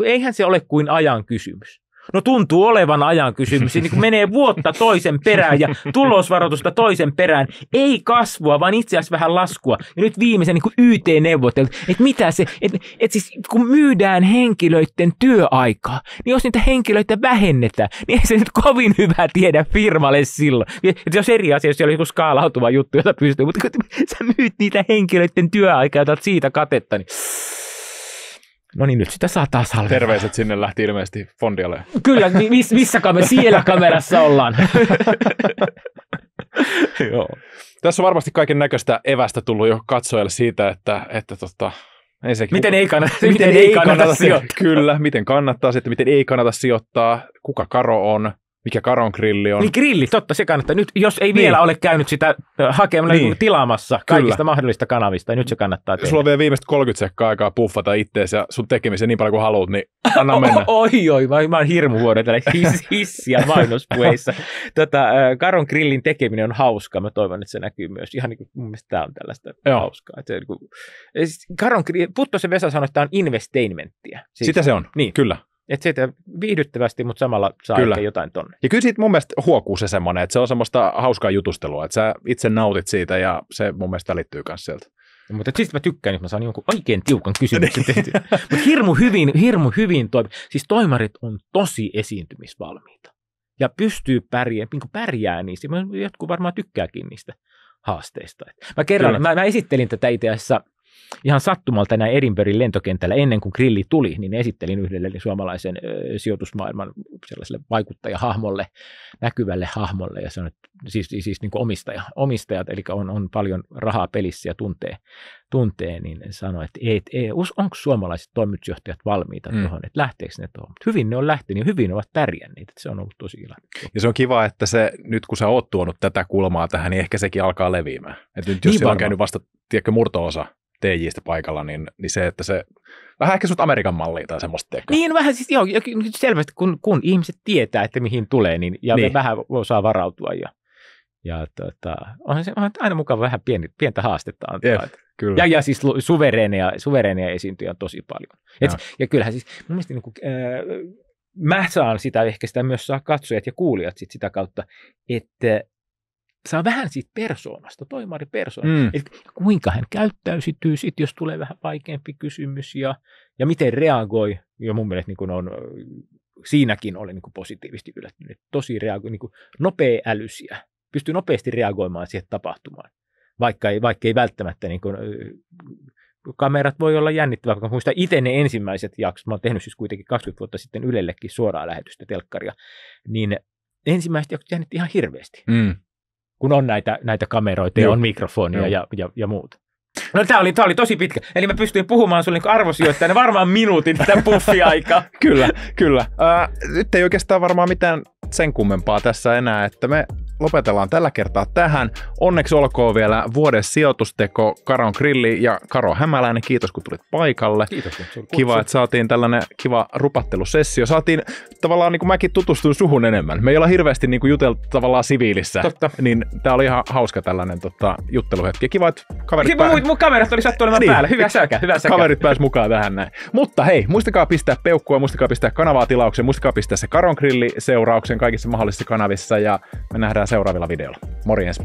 Eihän se ole kuin ajan kysymys. No tuntuu olevan ajan kysymys. Se menee vuotta toisen perään ja tulosvaroitusta toisen perään. Ei kasvua, vaan itse asiassa vähän laskua. Ja nyt viimeisen YT-neuvottelut, että mitä se, että siis kun myydään henkilöiden työaikaa, niin jos niitä henkilöitä vähennetään, niin ei se nyt kovin hyvä tiedä firmalle silloin. Että jos eri asia, jos oli joku skaalautuva juttu, jota pystyy, mutta kun sä myyt niitä henkilöiden työaikaa, jota siitä katetta, niin no niin, nyt sitä saa taas halvella. Terveiset sinne lähti ilmeisesti Fondialle. Kyllä, siellä kamerassa ollaan. Joo. Tässä on varmasti kaiken näköistä evästä tullut jo katsojalle siitä, että miten ei kannata sijoittaa. Kyllä, miten kannattaa, sitten miten ei kannata sijoittaa, kuka Karo on. Mikä Karon grilli on. Niin grilli, totta, se kannattaa. Nyt, jos ei vielä ole käynyt sitä hakemalla tilaamassa kaikista mahdollista kanavista, niin nyt se kannattaa tehdä. Sulla on vielä viimeistä 30 sekkaa aikaa puffata ittees ja sun tekemisen niin paljon kuin haluat, niin anna mennä. Mä oon hirmu huono tällä hissiä mainospuheissa. Karon grillin tekeminen on hauskaa. Mä toivon, että se näkyy myös. Ihan niin kuin mun mielestä tää on tällaista hauskaa. Karon grilli, Puttosen Vesa sanoi, että tämä on investainmenttia. Sitä se on, niin. Kyllä. Että se viihdyttävästi, mutta samalla saa ehkä jotain tonne. Ja kyllä siitä mun mielestä huokuu se semmoinen, että se on semmoista hauskaa jutustelua, että sä itse nautit siitä ja se mun mielestä välittyy myös sieltä. No, mutta sitten mä tykkään, että mä saan jonkun oikein tiukan kysymyksen tehtyä. Mutta hirmu hyvin toimii. Siis toimarit on tosi esiintymisvalmiita ja pystyy pärjää niistä. Jotkut varmaan tykkääkin niistä haasteista. Mä esittelin tätä itse asiassa ihan sattumalta näin Edinburghin lentokentällä ennen kuin grilli tuli, niin esittelin yhdelle suomalaisen sijoitusmaailman sellaiselle vaikuttajahahmolle, näkyvälle hahmolle, ja sanoin, siis niin kuin omistajat, eli on paljon rahaa pelissä ja tuntee, niin sanoi, että onko suomalaiset toimitusjohtajat valmiita tuohon, että lähteekö ne tuohon. Hyvin ne on lähtenyt ja hyvin ovat pärjänneet, että se on ollut tosi iloinen. Ja se on kiva, että se nyt kun sä oot tuonut tätä kulmaa tähän, niin ehkä sekin alkaa leviämään. Että nyt jos siellä on käynyt vasta, tiedätkö, murto-osa TJ:stä paikalla, niin se, että se vähän ehkä sut Amerikan mallia tai semmoista teekö. Niin vähän siis joo, selvästi kun ihmiset tietää, että mihin tulee, niin vähän osaa varautua ja onhan se aina mukava vähän pientä haastetta antaa. Kyllä. Ja siis suvereeneja esiintyjä on tosi paljon. Ja kyllähän siis mun mielestä mä saan sitä myös saa katsojat ja kuulijat sitä kautta, että saa vähän siitä persoonasta, toimaripersoonasta, että kuinka hän käyttäytyy sitten, jos tulee vähän vaikeampi kysymys ja miten reagoi. Ja mun mielestä siinäkin olen positiivisesti yllättynyt, tosi nopea älysiä, pystyy nopeasti reagoimaan siihen tapahtumaan, vaikka ei välttämättä kamerat voi olla jännittävää, koska muistan itse ne ensimmäiset jaksot, mä oon tehnyt siis kuitenkin 20 vuotta sitten Ylellekin suoraa lähetystä telkkaria, niin ensimmäiset jaksot jännitti ihan hirveästi. Kun on näitä kameroita ja on mikrofonia ja muuta. No tämä oli tosi pitkä. Eli mä pystyin puhumaan sulle arvosijoittajana varmaan minuutin tätä puffiaikaa. Kyllä. Nyt ei oikeastaan varmaan mitään sen kummempaa tässä enää, että me lopetellaan tällä kertaa tähän. Onneksi olkoon vielä vuoden sijoitusteko Karon Grilli ja Karo Hämäläinen. Kiitos, kun tulit paikalle. Kiitos. Kiva, että saatiin tällainen kiva rupattelusessio. Saatiin tavallaan, niin kuin mäkin tutustuin suhun enemmän. Me ei olla hirveästi niin kuin juteltu tavallaan siviilissä. Totta. Niin tää oli ihan hauska tällainen jutteluhetki. Kiva, että kaverit mun kamerat oli sattu olemaan päällä. Hyvä säkä. Kaverit pääs mukaan tähän näin. Mutta hei, muistakaa pistää peukkua, muistakaa pistää kanavaa tilaukseen, muistakaa pistää se Karon Grilli seurauksen kaikissa mahdollisissa kanavissa ja me nähdään seuraavilla videoilla. Morjens!